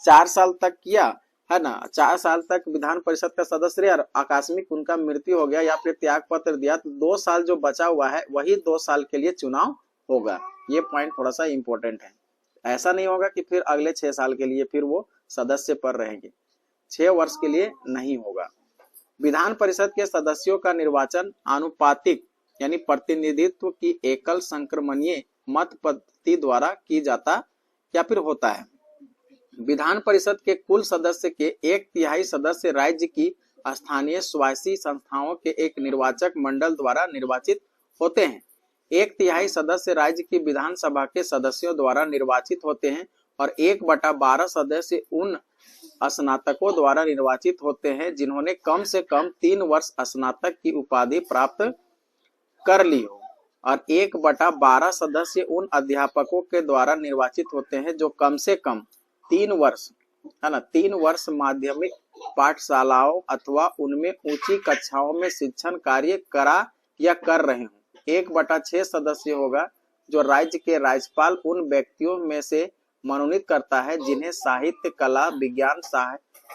4 साल तक किया, है ना, 4 साल तक विधान परिषद का सदस्य रहे और आकस्मिक उनका मृत्यु हो गया या फिर त्याग पत्र दिया, तो 2 साल जो बचा हुआ है वही 2 साल के लिए चुनाव होगा। ये पॉइंट थोड़ा सा इंपॉर्टेंट है। ऐसा नहीं होगा कि फिर अगले 6 साल के लिए फिर वो सदस्य पर रहेंगे, 6 वर्ष के लिए नहीं होगा। विधान परिषद के सदस्यों का निर्वाचन आनुपातिक यानी प्रतिनिधित्व की एकल संक्रमणीय मत पद्धति द्वारा की जाता या फिर होता है। विधान परिषद के कुल सदस्य के 1/3 सदस्य राज्य की स्थानीय स्वायत्त संस्थाओं के एक निर्वाचक मंडल द्वारा निर्वाचित होते हैं। 1/3 सदस्य राज्य की विधानसभा के सदस्यों द्वारा निर्वाचित होते हैं और 1/12 सदस्य उन स्नातकों द्वारा निर्वाचित होते हैं जिन्होंने कम से कम 3 वर्ष स्नातक की उपाधि प्राप्त कर ली हो, और 1/12 सदस्य उन अध्यापकों के द्वारा निर्वाचित होते हैं जो कम से कम 3 वर्ष, है ना, 3 वर्ष माध्यमिक पाठशालाओं अथवा उनमें ऊंची कक्षाओं में शिक्षण कार्य करा या कर रहे हों। 1/6 सदस्य होगा जो राज्य के राज्यपाल उन व्यक्तियों में से मनोनीत करता है जिन्हें साहित्य, कला, विज्ञान,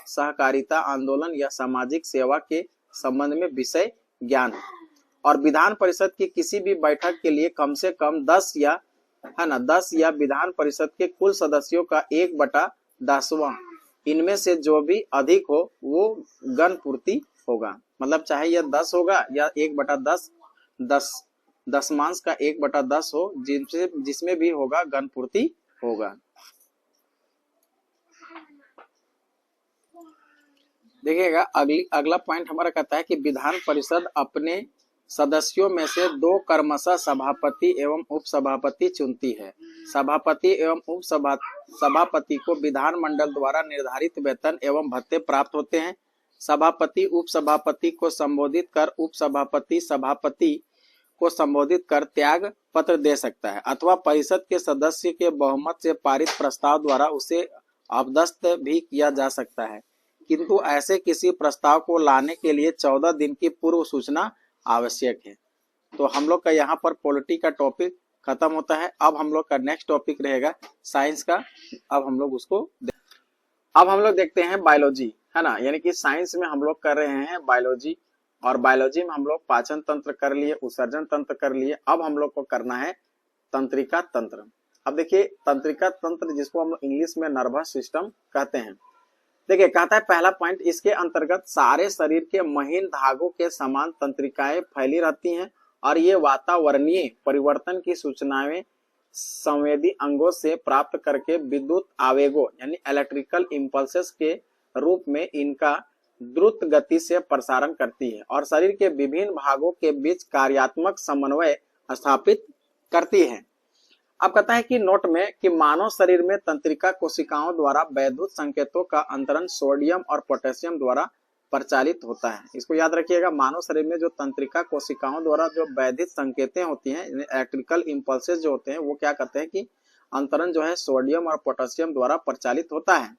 सहकारिता आंदोलन या सामाजिक सेवा के संबंध में विषय ज्ञान हो। और विधान परिषद की किसी भी बैठक के लिए कम से कम 10 या विधान परिषद के कुल सदस्यों का 1/10वां इनमें से जो भी अधिक हो वो गणपूर्ति होगा। मतलब चाहे यह 10 होगा या 1/10, 10वांश का 1/10 हो, जिसमें भी होगा गणपूर्ति होगा। देखिएगा, अगला पॉइंट हमारा कहता है कि विधान परिषद अपने सदस्यों में से 2 क्रमशः सभापति एवं उपसभापति चुनती है। सभापति एवं उपसभापति को विधान मंडल द्वारा निर्धारित वेतन एवं भत्ते प्राप्त होते हैं। सभापति उपसभापति को संबोधित कर उपसभापति सभापति को संबोधित कर त्याग पत्र दे सकता है अथवा परिषद के सदस्य के बहुमत से पारित प्रस्ताव द्वारा उसे अपदस्थ भी किया जा सकता है। किंतु ऐसे किसी प्रस्ताव को लाने के लिए 14 दिन की पूर्व सूचना आवश्यक है। तो हम लोग का यहाँ पर पॉलिटी का टॉपिक खत्म होता है। अब हम लोग का नेक्स्ट टॉपिक रहेगा साइंस का। अब हम लोग देखते हैं बायोलॉजी, है ना, यानी कि साइंस में हम लोग कर रहे हैं बायोलॉजी, और बायोलॉजी में हम लोग पाचन तंत्र कर लिए, उत्सर्जन तंत्र कर लिए। अब हम लोग को करना है तंत्रिका तंत्र। अब देखिए तंत्रिका तंत्र, जिसको हम इंग्लिश में नर्वस सिस्टम कहते हैं। देखिए कहता है पहला पॉइंट, इसके अंतर्गत सारे शरीर के महीन धागों के समान तंत्रिकाएं फैली रहती हैं और ये वातावरणीय परिवर्तन की सूचनाएं संवेदी अंगों से प्राप्त करके विद्युत आवेगों यानी इलेक्ट्रिकल इम्पल्सेस के रूप में इनका द्रुत गति से प्रसारण करती है और शरीर के विभिन्न भागों के बीच कार्यात्मक समन्वय स्थापित करती है। अब कहता है कि नोट में कि मानव शरीर में तंत्रिका कोशिकाओं द्वारा वैद्युत संकेतों का अंतरण सोडियम और पोटेशियम द्वारा प्रचालित होता है। इसको याद रखिएगा, मानव शरीर में जो तंत्रिका कोशिकाओं द्वारा जो वैद्युत संकेतें होती हैं, इलेक्ट्रिकल इम्पल्सेस जो होते हैं, वो क्या कहते हैं कि अंतरण जो है सोडियम और पोटेशियम द्वारा प्रचालित होता है।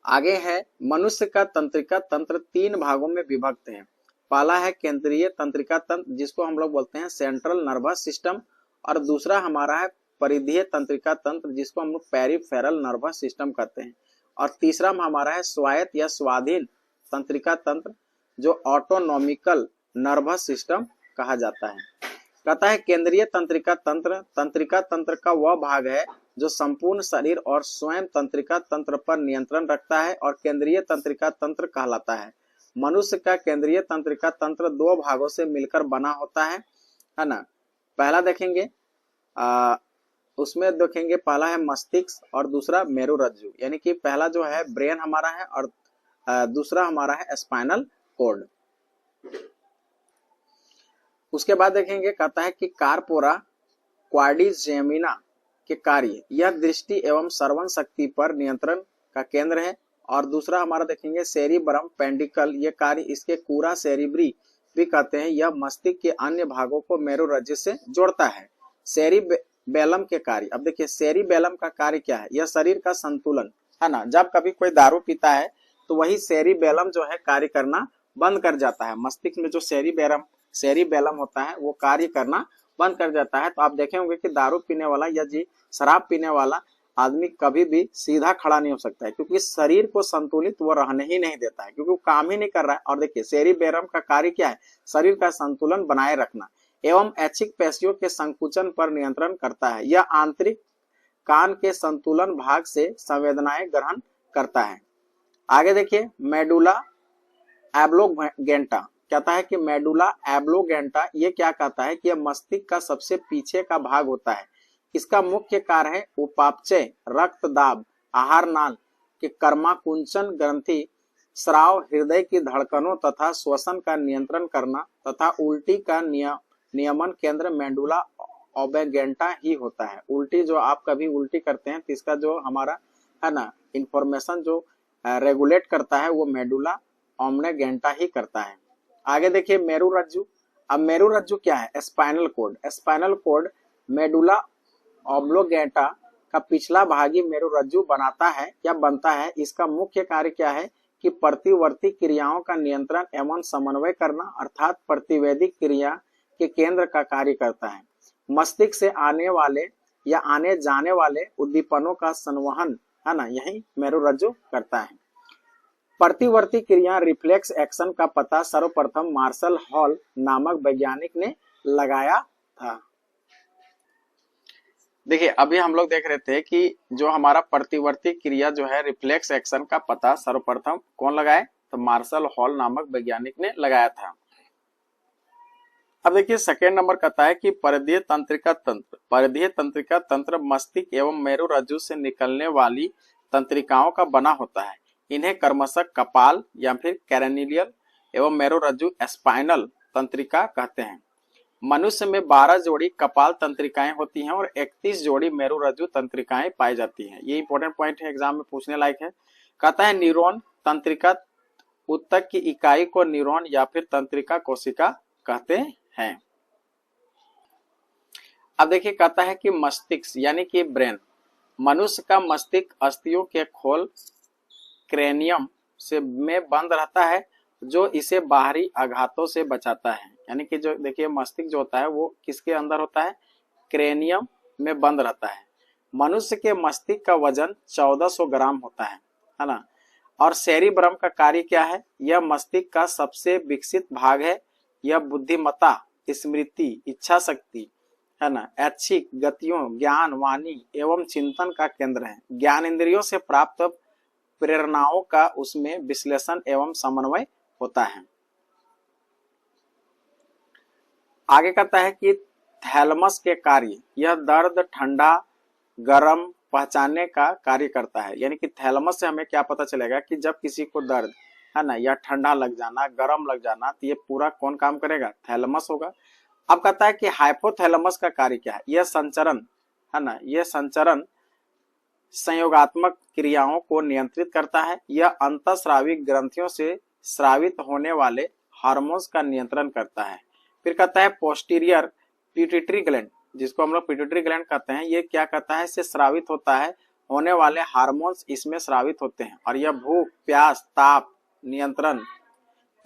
आगे है मनुष्य का तंत्रिका तंत्र 3 भागों में विभक्त है। पहला है केंद्रीय तंत्रिका तंत्र, जिसको हम लोग बोलते हैं सेंट्रल नर्वस सिस्टम, और दूसरा हमारा है परिधीय तंत्रिका तंत्र, जिसको हम लोग पेरिफेरल नर्वस सिस्टम कहते हैं, और तीसरा हमारा है स्वायत्त या स्वाधीन तंत्रिका तंत्र, जो ऑटोनॉमिकल नर्वस सिस्टम कहा जाता है। कहता है केंद्रीय तंत्रिका तंत्र का वह भाग है जो संपूर्ण शरीर और स्वयं तंत्रिका तंत्र पर नियंत्रण रखता है और केंद्रीय तंत्रिका तंत्र कहलाता है। मनुष्य का केंद्रीय तंत्रिका तंत्र 2 भागों से मिलकर बना होता है ना। पहला देखेंगे उसमें देखेंगे पहला है मस्तिष्क और दूसरा मेरुरज्जु, यानी कि पहला जो है ब्रेन हमारा है और दूसरा हमारा है स्पाइनल कॉर्ड। उसके बाद देखेंगे कहता है कि कार्पोरा क्वाड्रिजेमिना के कार्य, यह दृष्टि एवं श्रवण शक्ति पर नियंत्रण का केंद्र है, और दूसरा हमारा देखेंगे सेरिब्रम पेंडिकल, ये कार्य इसके कूरा सेरिब्री भी कहते हैं, यह मस्तिष्क के अन्य भागों को मेरुरज्जु से जोड़ता है। सेरिबेलम के कार्य, अब देखिए सेरिबेलम का कार्य क्या है, यह शरीर का संतुलन, है ना। जब कभी कोई दारू पीता है तो वही सेरिबेलम जो है कार्य करना बंद कर जाता है। मस्तिष्क में जो सेरिबेलम होता है वो कार्य करना बंद कर जाता है। तो आप देखे होंगे कि दारू पीने वाला या शराब पीने वाला आदमी कभी भी सीधा खड़ा नहीं हो सकता है, क्योंकि शरीर को संतुलित वो रहने ही नहीं देता है, क्योंकि वो काम ही नहीं कर रहा है। और देखिए सेरिबेलम का कार्य क्या है, शरीर का संतुलन बनाए रखना एवं ऐच्छिक पेशियों के संकुचन पर नियंत्रण करता है। यह आंतरिक कान के संतुलन भाग से संवेदनाएं ग्रहण करता है। आगे देखिए मेडुला एब्लोगेंटा, कहता है कि मेडुला एब्लोगेंटा ये क्या कहता है कि यह मस्तिष्क का सबसे पीछे का भाग होता है। इसका मुख्य कार्य है उपापचय, रक्तदाब, आहार नाल के कर्माकुंचन ग्रंथि, स्राव, हृदय की धड़कनों तथा श्वसन का नियंत्रण करना तथा उल्टी का नियमन केंद्र मेडुला ओब्लेंगेंटा ही होता है। उल्टी जो आप कभी उल्टी करते हैं तो इसका जो हमारा है ना इंफॉर्मेशन जो रेगुलेट करता है वो मेडुला ओब्लेंगेंटा ही करता है। आगे देखिए मेरुरज्जु। अब मेरुरज्जु क्या है, spinal cord. Spinal cord medulla oblongata का पिछला भागी मेरुरज्जु बनाता है या बनता है। इसका मुख्य कार्य क्या है कि प्रतिवर्ती क्रियाओं का नियंत्रण एवं समन्वय करना, अर्थात प्रतिवेदी क्रिया के केंद्र का कार्य करता है। मस्तिष्क से आने वाले या आने जाने वाले उद्दीपनों का संवहन, है ना, यही मेरुरज्जु करता है। प्रतिवर्ती क्रिया रिफ्लेक्स एक्शन का पता सर्वप्रथम मार्शल हॉल नामक वैज्ञानिक ने लगाया था। देखिए अभी हम लोग देख रहे थे कि जो हमारा प्रतिवर्ती क्रिया जो है रिफ्लेक्स एक्शन का पता सर्वप्रथम कौन लगाए, तो मार्शल हॉल नामक वैज्ञानिक ने लगाया था। अब देखिए सेकेंड नंबर कहता है कि परिधीय तंत्रिका तंत्र। परिधीय तंत्रिका तंत्र मस्तिष्क एवं मेरुरज्जु से निकलने वाली तंत्रिकाओं का बना होता है। इन्हें क्रमशः कपाल या फिर कैरेनियल एवं मेरुरज्जु स्पाइनल तंत्रिका कहते हैं। मनुष्य में 12 जोड़ी कपाल तंत्रिकाएं होती हैं और 31 जोड़ी मेरुरज्जु तंत्रिकाएं पाई जाती हैं। ये इंपॉर्टेंट पॉइंट है, एग्जाम में पूछने लायक है। कहता है न्यूरॉन तंत्रिका उत्तक की इकाई को न्यूरॉन या फिर तंत्रिका कोशिका कहते हैं। अब देखिए कहता है कि मस्तिष्क यानी कि ब्रेन। मनुष्य का मस्तिष्क अस्थियों के खोल क्रेनियम से में बंद रहता है जो इसे बाहरी आघातों से बचाता है। यानी कि जो देखिए मस्तिष्क जो होता है वो किसके अंदर होता है, क्रेनियम में बंद रहता है। मनुष्य के मस्तिष्क का वजन 1400 ग्राम होता है ना। और सेरिब्रम का कार्य क्या है, यह मस्तिष्क का सबसे विकसित भाग है। यह बुद्धिमत्ता, स्मृति, इच्छा शक्ति है ना, ऐच्छिक गतियों, ज्ञान, वाणी एवं चिंतन का केंद्र है। ज्ञान इंद्रियों से प्राप्त प्रेरणाओं का उसमें विश्लेषण एवं समन्वय होता है। आगे कहता है कि थैलमस के कार्य, यह दर्द, ठंडा, गर्म पहचानने का कार्य करता है। यानी कि थैलमस से हमें क्या पता चलेगा कि जब किसी को दर्द है ना या ठंडा लग जाना, गर्म लग जाना, तो ये पूरा कौन काम करेगा, थैलमस होगा। अब कहता है कि हाइपोथैलेमस का कार्य क्या है, यह संचरण है ना, यह संचरण संयोगात्मक क्रियाओं को नियंत्रित करता है। यह अंतःस्रावी ग्रंथियों से स्रावित होने वाले हार्मोन्स का नियंत्रण करता है। फिर कहता है पोस्टीरियर पिट्यूटरी ग्लैंड, जिसको हम लोग पिट्यूटरी ग्लैंड कहते हैं, ये क्या कहता है, इससे स्रावित होता है होने वाले हार्मोन्स इसमें स्रावित होते हैं। और यह भूख, प्यास, ताप नियंत्रण,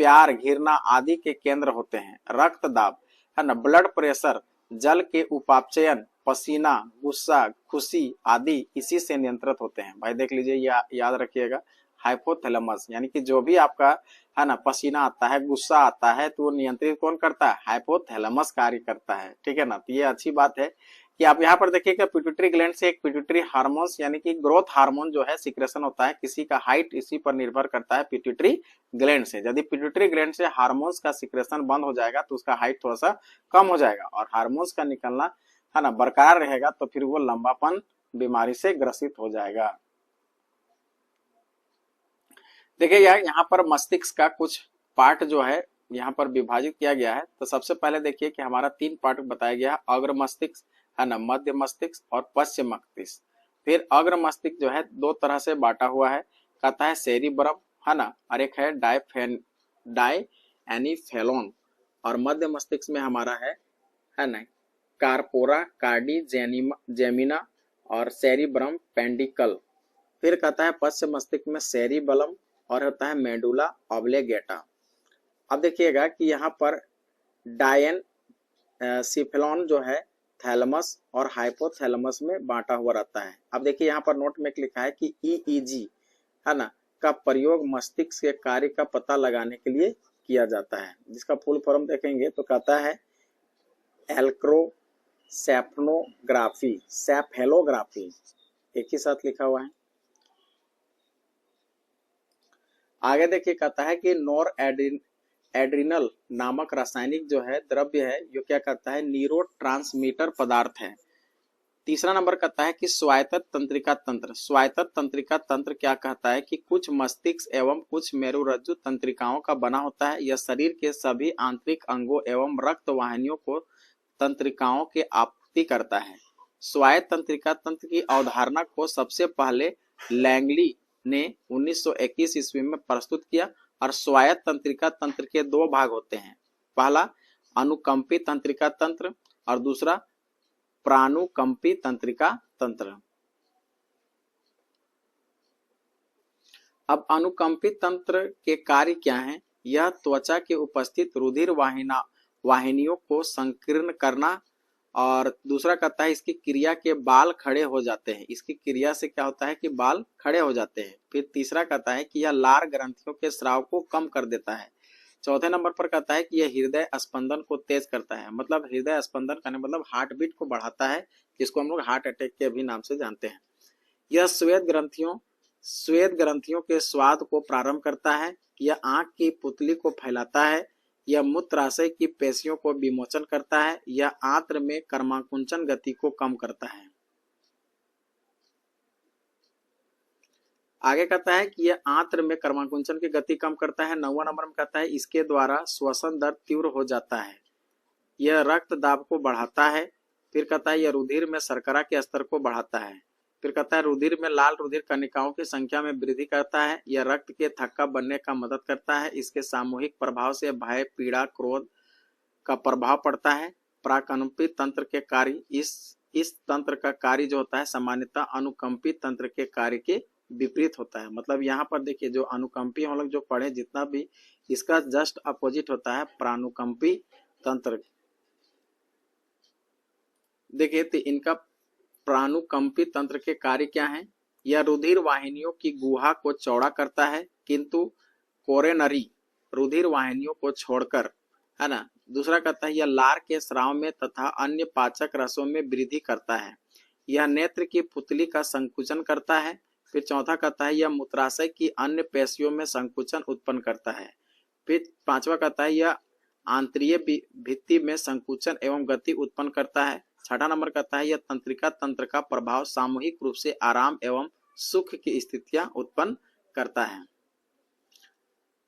प्यार, घृणा आदि के केंद्र होते हैं। रक्त दाब है ना, ब्लड प्रेशर, जल के उपापचयन, पसीना, गुस्सा, खुशी आदि इसी से नियंत्रित होते हैं। भाई देख लीजिए, याद रखिएगा, हाइपोथैलेमस यानी कि जो भी आपका है ना पसीना आता है, गुस्सा आता है, तो वो नियंत्रित कौन करता है, हाइपोथैलेमस कार्य करता है। ठीक है ना। तो ये अच्छी बात है कि आप यहाँ पर देखिएगा पिट्यूटरी ग्लैंड से एक पिट्यूटरी हार्मोन्स यानी कि ग्रोथ हार्मोन जो है सिक्रेशन होता है। किसी का हाइट इसी पर निर्भर करता है पिट्यूटरी ग्लैंड से। यदि पिट्यूटरी ग्लैंड से हार्मोन्स का सिक्रेशन बंद हो जाएगा तो उसका हाइट थोड़ा सा कम हो जाएगा, और हार्मोन्स का निकलना है ना बरकरार रहेगा तो फिर वो लंबापन बीमारी से ग्रसित हो जाएगा। देखिए यार, यहाँ पर मस्तिष्क का कुछ पार्ट जो है यहाँ पर विभाजित किया गया है। तो सबसे पहले देखिए कि हमारा 3 पार्ट बताया गया है, अग्र मस्तिष्क है ना, मध्य मस्तिष्क और पश्चिम मस्तिष्क। फिर अग्र मस्तिष्क जो है 2 तरह से बांटा हुआ है, कहता है सेरिब्रम है ना, और एक है डायएनीफेलोन। और मध्य मस्तिष्क में हमारा है ना कार्पोरा कार्डी जेमिना और सेरिब्रम पेंडिकल। फिर कहता है पश्चिम मस्तिष्क में सेरिबलम और होता है मेडुला ऑब्लिगेटा। अब देखिएगा कि यहाँ पर डायएनसिफेलॉन जो है थैलमस और हाइपोथैलेमस में बांटा हुआ रहता है। अब देखिए यहाँ पर नोट में लिखा है कि ईईजी है ना का प्रयोग मस्तिष्क के कार्य का पता लगाने के लिए किया जाता है, जिसका फुल फॉर्म देखेंगे तो कहता है एल्क्रोसेफनोग्राफी, सेफेलोग्राफी, एक ही साथ लिखा हुआ है। आगे देखिए कहता है कि नॉर एड्रिनल नामक रासायनिक जो है द्रव्य है, जो क्या कहता है न्यूरोट्रांसमीटर पदार्थ है। तीसरा नंबर कहता है कि स्वायत्त तंत्रिका तंत्र। स्वायत्त तंत्रिका तंत्र क्या कहता है कि कुछ मस्तिष्क एवं कुछ मेरुरज्जु तंत्रिकाओं का बना होता है। यह शरीर के सभी आंतरिक अंगों एवं रक्त वाहिनियों को तंत्रिकाओं के आपूर्ति करता है। स्वायत्त तंत्रिका तंत्र की अवधारणा को सबसे पहले लैंगली ने 1921 ईस्वी में प्रस्तुत किया। और स्वायत्त तंत्रिका तंत्र के 2 भाग होते हैं, पहला अनुकंपी तंत्रिका तंत्र और दूसरा प्रानुकंपी तंत्रिका तंत्र। अब अनुकंपी तंत्र के कार्य क्या हैं? यह त्वचा के उपस्थित रुधिर वाहिनियों को संकीर्ण करना, और दूसरा कहता है इसकी क्रिया के बाल खड़े हो जाते हैं। इसकी क्रिया से क्या होता है कि बाल खड़े हो जाते हैं। फिर तीसरा कहता है कि यह लार ग्रंथियों के स्राव को कम कर देता है। चौथे नंबर पर कहता है कि यह हृदय स्पंदन को तेज करता है। मतलब हृदय स्पंदन करने मतलब हार्ट बीट को बढ़ाता है, जिसको हम लोग हार्ट अटैक के भी नाम से जानते हैं। यह श्वेत ग्रंथियों के स्वाद को प्रारंभ करता है। यह आंख की पुतली को फैलाता है। यह मूत्राशय की पेशियों को विमोचन करता है। यह आंत्र में कर्माकुंचन गति को कम करता है। आगे कहता है कि यह आंत्र में कर्माकुंचन की गति कम करता है। 9वां नंबर में कहता है इसके द्वारा श्वसन दर तीव्र हो जाता है। यह रक्त दाब को बढ़ाता है। फिर कहता है यह रुधिर में शर्करा के स्तर को बढ़ाता है। फिर कहता है रुधिर में लाल रुधिर कणिकाओं की संख्या में वृद्धि करता है। यह रक्त के थक्का बनने का मदद करता है। इसके सामूहिक प्रभाव से भय, पीड़ा, क्रोध का प्रभाव पड़ता है। प्राकंपित तंत्र के कार्य, इस तंत्र का कार्य जो होता है सामान्यतः अनुकंपित तंत्र के कार्य के विपरीत होता है। मतलब यहाँ पर देखिए जो अनुकंपी हम लोग जो पढ़े जितना भी, इसका जस्ट अपोजिट होता है प्रानुकंपी तंत्र। देखिए तो इनका प्रानुकंपी तंत्र के कार्य क्या है? यह रुधिर वाहिनियों की गुहा को चौड़ा करता है, किंतु कोरोनरी रुधिर वाहिनियों को छोड़कर, है ना। दूसरा कहता है यह लार के स्राव में तथा अन्य पाचक रसों में वृद्धि करता है। यह नेत्र की पुतली का संकुचन करता है। फिर चौथा कहता है यह मूत्राशय की अन्य पेशियों में संकुचन उत्पन्न करता है। फिर पांचवा कहता है यह आंतरीय भित्ति में संकुचन एवं गति उत्पन्न करता है। छठा नंबर कहता है यह तंत्रिका तंत्र का प्रभाव सामूहिक रूप से आराम एवं सुख की स्थितियां उत्पन्न करता है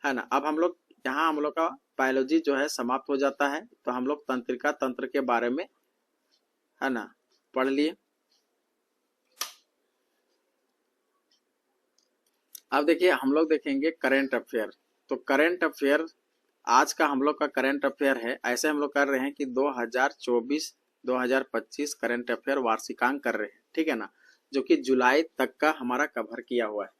ना। अब हम लोग यहाँ हम लोग का बायोलॉजी जो है समाप्त हो जाता है, तो हम लोग तंत्रिका तंत्र के बारे में, है ना, पढ़ लिए। अब देखिए हम लोग देखेंगे करंट अफेयर। तो करंट अफेयर आज का हम लोग का करंट अफेयर है, ऐसे हम लोग कर रहे हैं कि 2024-2025 करंट अफेयर वार्षिकांक कर रहे हैं, ठीक है ना, जो कि जुलाई तक का हमारा कवर किया हुआ है।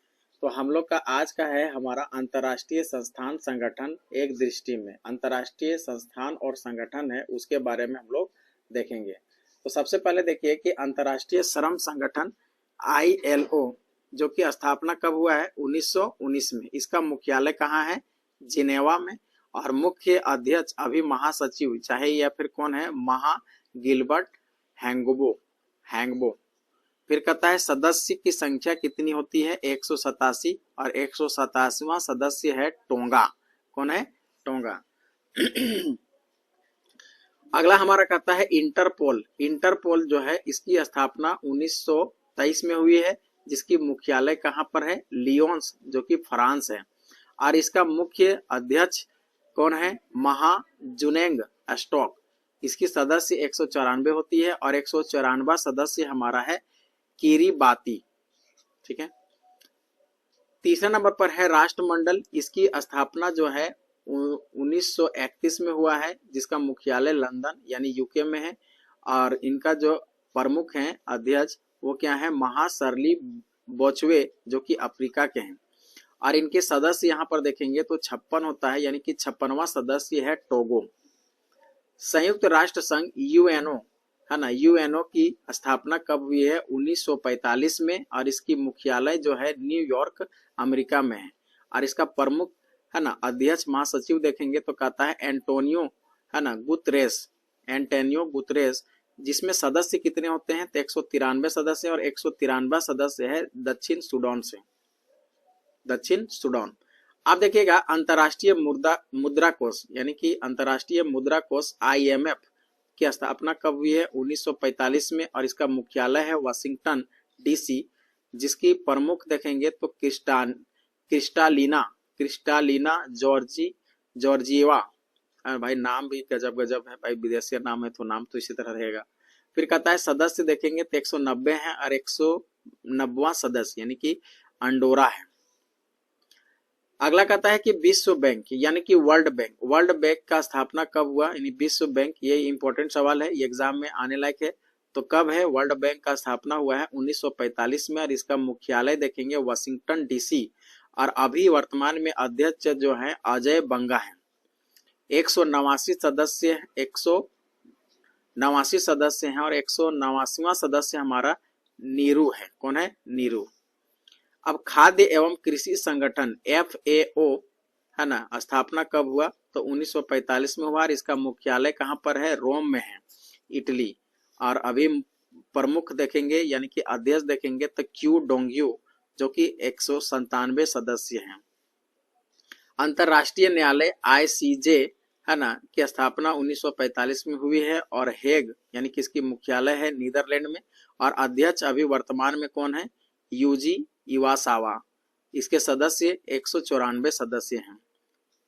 तो हम लोग का आज का है हमारा अंतर्राष्ट्रीय संस्थान संगठन एक दृष्टि में। अंतर्राष्ट्रीय संस्थान और संगठन है, उसके बारे में हम लोग देखेंगे। तो सबसे पहले देखिए कि अंतर्राष्ट्रीय श्रम संगठन ILO जो कि स्थापना कब हुआ है? 1919 में। इसका मुख्यालय कहाँ है? जिनेवा में। और मुख्य अध्यक्ष अभी महासचिव चाहे या फिर कौन है? महा गिलबर्ट हैंगबो। फिर कहता है सदस्य की संख्या कितनी होती है? 187। और 187वां सदस्य है टोंगा। कौन है? टोंगा। अगला हमारा कहता है इंटरपोल। इंटरपोल जो है इसकी स्थापना 1923 में हुई है, जिसकी मुख्यालय कहाँ पर है? लियोन्स, जो कि फ्रांस है। और इसका मुख्य अध्यक्ष कौन है? महा जुनेंग स्टॉक। इसकी सदस्य 194 होती है और 194वां सदस्य हमारा है किरीबाती, ठीक है। तीसरे नंबर पर है राष्ट्रमंडल। इसकी स्थापना जो है 1931 में हुआ है, जिसका मुख्यालय लंदन यानी यूके में है। और इनका जो प्रमुख हैं अध्यक्ष वो क्या है? महासरली बोचवे, जो कि अफ्रीका के हैं। और इनके सदस्य यहाँ पर देखेंगे तो 56 होता है, यानी कि 56वां सदस्य है टोगो। संयुक्त राष्ट्र संघ UNO, है ना, UNO की स्थापना कब हुई है? 1945 में। और इसकी मुख्यालय जो है न्यूयॉर्क अमेरिका में है। और इसका प्रमुख, है ना, अध्यक्ष महासचिव देखेंगे तो कहता है एंटोनियो, है ना, गुतरेस, जिसमें सदस्य कितने होते हैं? तो 193 सदस्य। और 193वां सदस्य है दक्षिण सूडान। आप देखिएगा अंतर्राष्ट्रीय मुद्रा कोष, यानी कि अंतर्राष्ट्रीय मुद्रा कोष IMF की स्थापना कब हुई है? 1945 में। और इसका मुख्यालय है वाशिंगटन DC, जिसकी प्रमुख देखेंगे तो क्रिस्टालिना जॉर्जिएवा। भाई नाम भी गजब है भाई, विदेशी नाम है तो नाम तो इसी तरह रहेगा। फिर कहता है सदस्य देखेंगे तो 190 है। और 190वां सदस्य यानी कि अंडोरा है। अगला कहता है कि विश्व बैंक यानी कि वर्ल्ड बैंक का स्थापना कब हुआ? यानी विश्व बैंक, ये इंपॉर्टेंट सवाल है, ये एग्जाम में आने लायक है। तो कब है वर्ल्ड बैंक का स्थापना हुआ है? 1945 में। और इसका मुख्यालय देखेंगे वाशिंगटन DC। और अभी वर्तमान में अध्यक्ष जो है अजय बंगा है। 189 सदस्य हैं। और 189वां सदस्य हमारा नीरू है। कौन है? नीरू। अब खाद्य एवं कृषि संगठन FAO, है ना, स्थापना कब हुआ? तो 1945 में हुआ। और इसका मुख्यालय कहाँ पर है? रोम में है, इटली। और अभी प्रमुख देखेंगे यानी कि अध्यक्ष देखेंगे तो क्यू डोंग्यू, जो कि 197 सदस्य हैं। अंतरराष्ट्रीय न्यायालय ICJ, है ना, की स्थापना 1945 में हुई है। और हेग यानी कि इसकी मुख्यालय है नीदरलैंड में। और अध्यक्ष अभी वर्तमान में कौन है? यूजी इवासावा। इसके सदस्य 194 सदस्य हैं।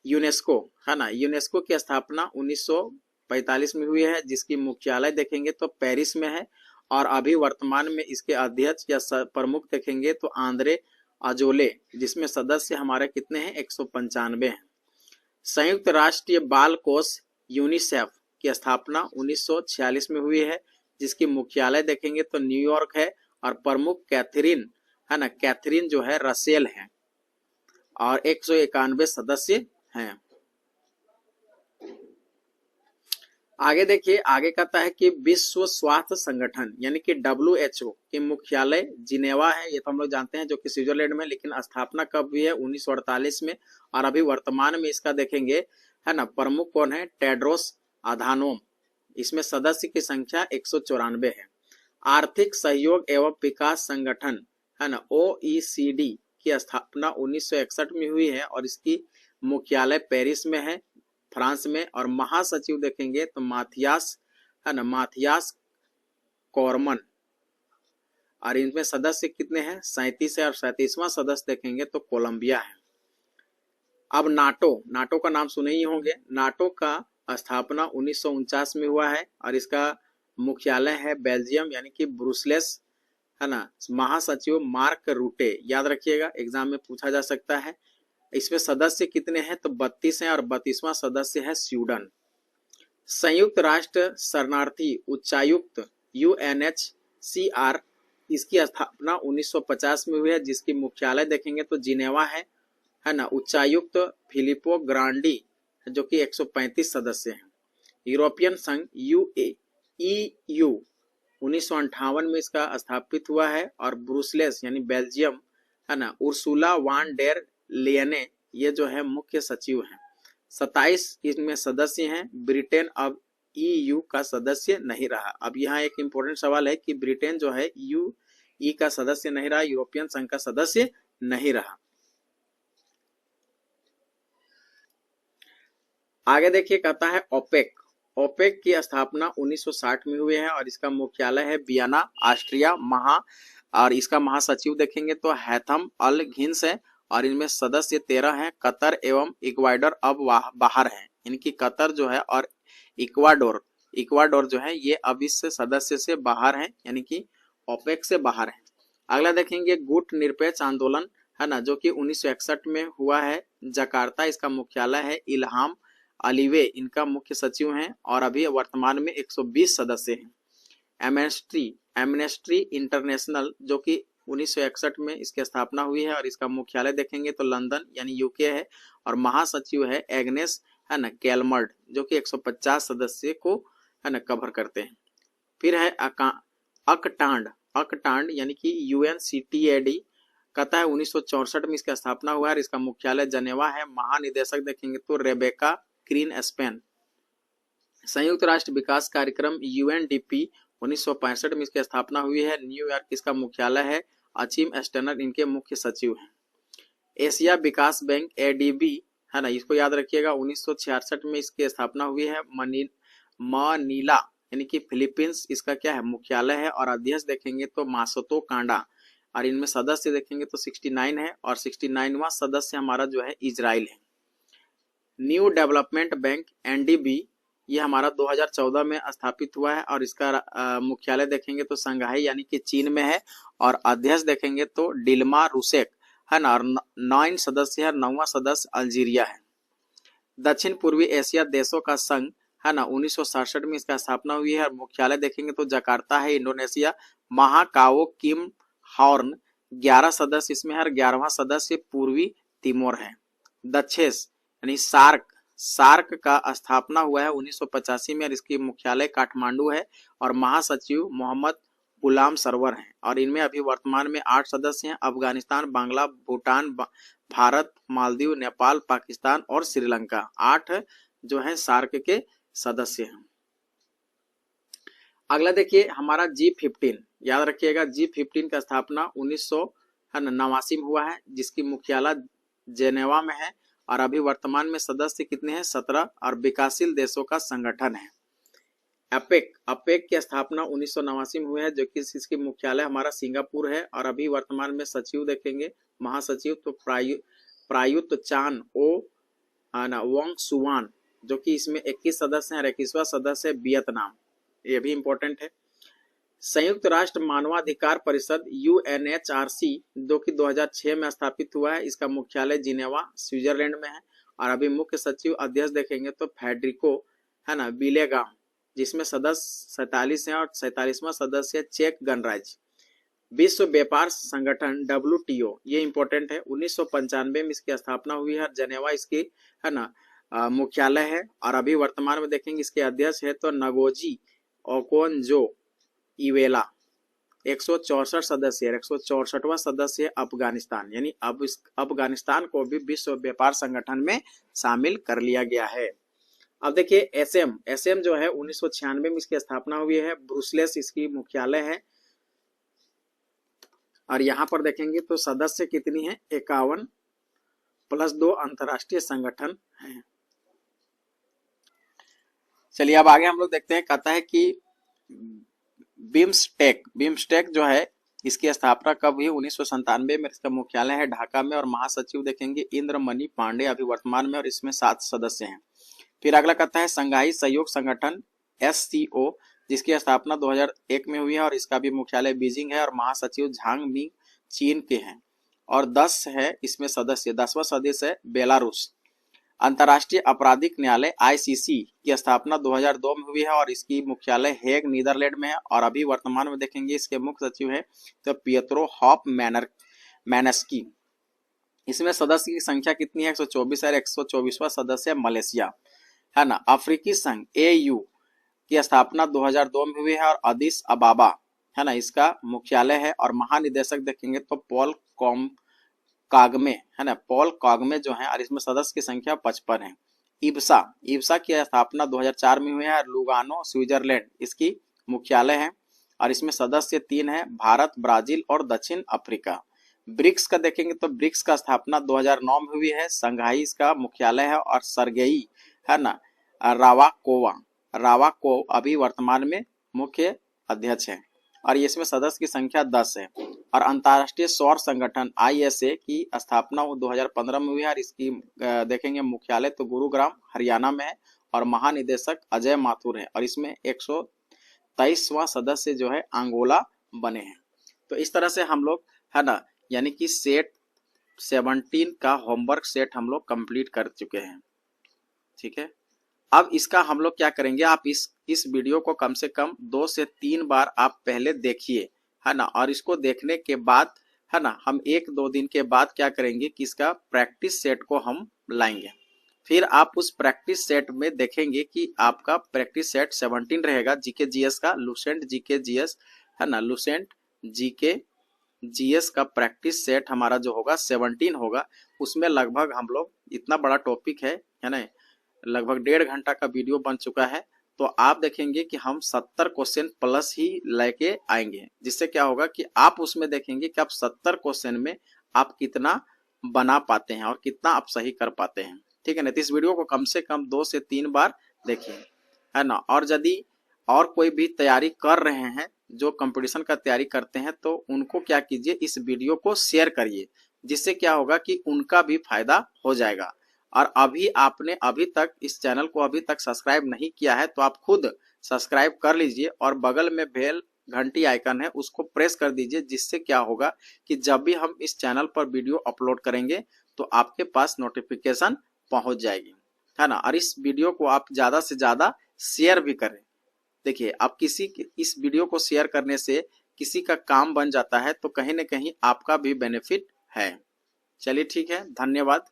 यूनेस्को, है ना, यूनेस्को की स्थापना 1945 में हुई है, जिसकी मुख्यालय देखेंगे तो पेरिस में है। और अभी वर्तमान में इसके अध्यक्ष या प्रमुख देखेंगे तो आंद्रे अजोले, जिसमें सदस्य हमारे कितने हैं? 195 हैं। संयुक्त राष्ट्रीय बाल कोष यूनिसेफ की स्थापना 1946 में हुई है, जिसकी मुख्यालय देखेंगे तो न्यूयॉर्क है। और प्रमुख कैथरीन, है ना कैथरीन जो है रसेल है और 191 सदस्य हैं। आगे देखिए, आगे कहता है कि विश्व स्वास्थ्य संगठन यानी कि WHO के मुख्यालय जिनेवा है, ये तो हम लोग जानते हैं, जो कि स्विट्जरलैंड में, लेकिन स्थापना कब हुई है 1948 में। और अभी वर्तमान में इसका देखेंगे, है ना, प्रमुख कौन है, टेड्रोस अधानोम। इसमें सदस्य की संख्या 194 है। आर्थिक सहयोग एवं विकास संगठन, है ना, OECD की स्थापना 1961 में हुई है और इसकी मुख्यालय पेरिस में है, फ्रांस में। और महासचिव देखेंगे तो माथियास, है ना, माथियास कॉरमन। और इनमें सदस्य कितने हैं, 37 है। और 37वां सदस्य देखेंगे तो कोलंबिया है। अब नाटो का नाम सुने ही होंगे। नाटो का स्थापना 1949 में हुआ है और इसका मुख्यालय है बेल्जियम यानी कि ब्रुसेल्स, है ना। महासचिव मार्क रूटे, याद रखिएगा, एग्जाम में पूछा जा सकता है। इसमें सदस्य कितने हैं तो 32 हैं और 32वां सदस्य है स्वीडन। संयुक्त राष्ट्र शरणार्थी उच्चायुक्त UNHCR, इसकी स्थापना 1950 में हुई है, जिसकी मुख्यालय देखेंगे तो जिनेवा है ना। उच्चायुक्त फिलिपो ग्रांडी जो कि 135 सदस्य हैं। यूरोपियन संघ EU 1958 में इसका स्थापित हुआ है। और ब्रुसेल्स यानी बेल्जियम, है ना, उर्सुला वान डेर लेयने ये जो है मुख्य सचिव हैं। 27 इसमें सदस्य हैं। ब्रिटेन अब EU का सदस्य नहीं रहा। अब यहाँ एक इंपॉर्टेंट सवाल है कि ब्रिटेन जो है EU का सदस्य नहीं रहा, यूरोपियन संघ का सदस्य नहीं रहा। आगे देखिए, कहता है ओपेक की स्थापना 1960 में हुई है और इसका मुख्यालय है वियना, ऑस्ट्रिया। और इसका महासचिव देखेंगे तो हैथम अल घिन्स है और इनमें सदस्य 13 हैं। कतर एवं इक्वाडोर अब बाहर हैं। इनकी कतर जो है और इक्वाडोर जो है ये अब इस सदस्य से बाहर हैं, यानी कि ओपेक से बाहर हैं। अगला देखेंगे गुट निरपेक्ष आंदोलन, है ना, जो कि 1961 में हुआ है। जकार्ता इसका मुख्यालय है। इल्हाम अलीवे इनका मुख्य सचिव हैं और अभी वर्तमान में 120 सदस्य हैं। एमनेस्टी इंटरनेशनल जो कि 1961 में इसकी स्थापना हुई है और इसका मुख्यालय देखेंगे तो लंदन यानी UK है और महासचिव है एग्नेस, है ना, कैलमर्ड, जो कि 150 सदस्य को, है ना, कवर करते हैं। फिर है अकटांड यानी कि UNCTAD, कहता है 1964 में इसका स्थापना हुआ है और इसका मुख्यालय जनेवा है। महानिदेशक देखेंगे तो रेबेका क्रीन, स्पेन। संयुक्त राष्ट्र विकास कार्यक्रम UNDP 1965 में इसकी स्थापना हुई है। न्यूयॉर्क इसका मुख्यालय है। अचीम एस्टनर इनके मुख्य सचिव हैं। एशिया विकास बैंक ADB, है ना, इसको याद रखिएगा, 1966 में इसकी स्थापना हुई है। मनीला यानी कि फिलीपींस इसका क्या है, मुख्यालय है। और अध्यक्ष देखेंगे तो मासोतो कांडा और इनमें सदस्य देखेंगे तो 69 है और 69वां सदस्य हमारा जो है इजराइल है। न्यू डेवलपमेंट बैंक NDB ये हमारा 2014 में स्थापित हुआ है और इसका मुख्यालय देखेंगे तो संघाई यानी कि चीन में है। और अध्यक्ष देखेंगे तो डिल्मा रूसेक, है ना, और 9 सदस्य है। 9वां सदस्य अल्जीरिया है। दक्षिण पूर्वी एशिया देशों का संघ, है ना, 1967 में इसका स्थापना हुई है और मुख्यालय देखेंगे तो जकार्ता है, इंडोनेशिया। महाकाओ किम हॉर्न 11 सदस्य इसमें है और 11वां सदस्य पूर्वी तिमोर है। दक्षेस यानी सार्क का स्थापना हुआ है 1985 में और इसकी मुख्यालय काठमांडू है और महासचिव मोहम्मद गुलाम सरवर हैं। और इनमें अभी वर्तमान में 8 सदस्य हैं। अफगानिस्तान, बांग्ला, भूटान, भारत, मालदीव, नेपाल, पाकिस्तान और श्रीलंका 8 जो है सार्क के सदस्य हैं। अगला देखिए हमारा G15, याद रखिएगा G15 का स्थापना 1989 में हुआ है, जिसकी मुख्यालय जेनेवा में है और अभी वर्तमान में सदस्य कितने हैं, 17 और विकासशील देशों का संगठन है। अपेक की स्थापना 1989 में हुई है, जो कि इसकी मुख्यालय हमारा सिंगापुर है और अभी वर्तमान में सचिव देखेंगे, महासचिव तो प्रायुत चान ओ वोंग सुवान, जो कि इसमें 21 सदस्य हैं और 21वां सदस्य है वियतनाम, ये भी इंपॉर्टेंट है। संयुक्त राष्ट्र मानवाधिकार परिषद UNHRC जो कि 2006 में स्थापित हुआ है, इसका मुख्यालय जिनेवा स्विट्जरलैंड में है और अभी मुख्य सचिव अध्यक्ष देखेंगे तो फेडरिको, है ना, विलेगाम, जिसमें सदस्य 47 हैं और 47वां सदस्य चेक गणराज्य। विश्व व्यापार संगठन WTO, ये इंपॉर्टेंट है, 1995 में इसकी स्थापना हुई है। जनेवा इसकी है ना मुख्यालय है। और अभी वर्तमान में देखेंगे इसके अध्यक्ष है तो नगोजी ओकोनजो इवेला। 164 सदस्य, 164वां सदस्य अफगानिस्तान, यानी अब इस अफगानिस्तान को भी विश्व व्यापार संगठन में शामिल कर लिया गया है। अब देखिए एसएम जो है 1996 में इसकी स्थापना हुई है। ब्रुसेल्स इसकी मुख्यालय है। और यहाँ पर देखेंगे तो सदस्य कितनी है, 51 प्लस 2 अंतर्राष्ट्रीय संगठन है। चलिए अब आगे हम लोग देखते हैं। कहता है कि बिम्स्टेक जो है इसकी स्थापना कब हुई, 1997 में। इसका मुख्यालय है ढाका में। और महासचिव देखेंगे इंद्रमणि पांडे अभी वर्तमान में, और इसमें 7 सदस्य हैं। फिर अगला कहता है संघाई सहयोग संगठन SCO, जिसकी स्थापना 2001 में हुई है। और इसका भी मुख्यालय बीजिंग है। और महासचिव झांग मी चीन के हैं। और 10 है इसमें सदस्य। 10वां सदस्य है बेलारूस। अंतर्राष्ट्रीय आपराधिक न्यायालय ICC की स्थापना 2002 में हुई है। और इसकी मुख्यालय हेग नीदरलैंड में है। और अभी वर्तमान में देखेंगे इसके मुख्य सचिव है तो पियत्रो हॉप मैनस्की। इसमें सदस्य की संख्या कितनी है, 124 है। 124वां सदस्य मलेशिया है ना। अफ्रीकी संघ AU की स्थापना 2002 में हुई है। और अदिस अबाबा है ना इसका मुख्यालय है। और महानिदेशक देखेंगे तो पॉल कागमे है ना, पॉल कागमे जो है। और इसमें सदस्य की संख्या 55 है। इब्सा की स्थापना 2004 में हुई है। और लुगानो स्विट्जरलैंड इसकी मुख्यालय है। और इसमें सदस्य 3 है, भारत, ब्राजील और दक्षिण अफ्रीका। ब्रिक्स का देखेंगे तो ब्रिक्स का स्थापना 2009 में हुई है। संघाई इसका मुख्यालय है। और सरगेई है ना रावाको अभी वर्तमान में मुख्य अध्यक्ष है। और इसमें सदस्य की संख्या 10 है। और अंतर्राष्ट्रीय सौर संगठन ISA की स्थापना 2015 में हुई है। और इसकी देखेंगे मुख्यालय तो गुरुग्राम हरियाणा में है। और महानिदेशक अजय माथुर है। और इसमें 123वां सदस्य जो है अंगोला बने हैं। तो इस तरह से हम लोग है ना, यानी कि सेट 17 का होमवर्क सेट हम लोग कंप्लीट कर चुके हैं। ठीक है, अब इसका हम लोग क्या करेंगे, आप इस वीडियो को कम से कम 2 से 3 बार आप पहले देखिए है ना। और इसको देखने के बाद है ना हम 1-2 दिन के बाद क्या करेंगे कि इसका प्रैक्टिस सेट को हम लाएंगे। फिर आप उस प्रैक्टिस सेट में देखेंगे कि आपका प्रैक्टिस सेट 17 रहेगा GK GS का। लुसेंट GK GS है ना, लुसेंट GK GS का प्रैक्टिस सेट हमारा जो होगा 17 होगा। उसमें लगभग हम लोग, इतना बड़ा टॉपिक है ना, लगभग 1.5 घंटा का वीडियो बन चुका है। तो आप देखेंगे कि हम 70 क्वेश्चन प्लस ही लेके आएंगे, जिससे क्या होगा कि आप उसमें देखेंगे कि आप 70 क्वेश्चन में आप कितना बना पाते हैं और कितना आप सही कर पाते हैं। ठीक है ना। तो इस वीडियो को कम से कम 2 से 3 बार देखिए है ना। और यदि और कोई भी तैयारी कर रहे हैं, जो कंपटीशन का तैयारी करते हैं, तो उनको क्या कीजिए, इस वीडियो को शेयर करिए, जिससे क्या होगा कि उनका भी फायदा हो जाएगा। और अभी आपने अभी तक इस चैनल को अभी तक सब्सक्राइब नहीं किया है तो आप खुद सब्सक्राइब कर लीजिए। और बगल में बेल घंटी आइकन है उसको प्रेस कर दीजिए, जिससे क्या होगा कि जब भी हम इस चैनल पर वीडियो अपलोड करेंगे तो आपके पास नोटिफिकेशन पहुंच जाएगी है ना। और इस वीडियो को आप ज्यादा से ज्यादा शेयर भी करें। देखिए, आप इस वीडियो को शेयर करने से किसी का काम बन जाता है तो कहीं ना कहीं आपका भी बेनिफिट है। चलिए ठीक है, धन्यवाद।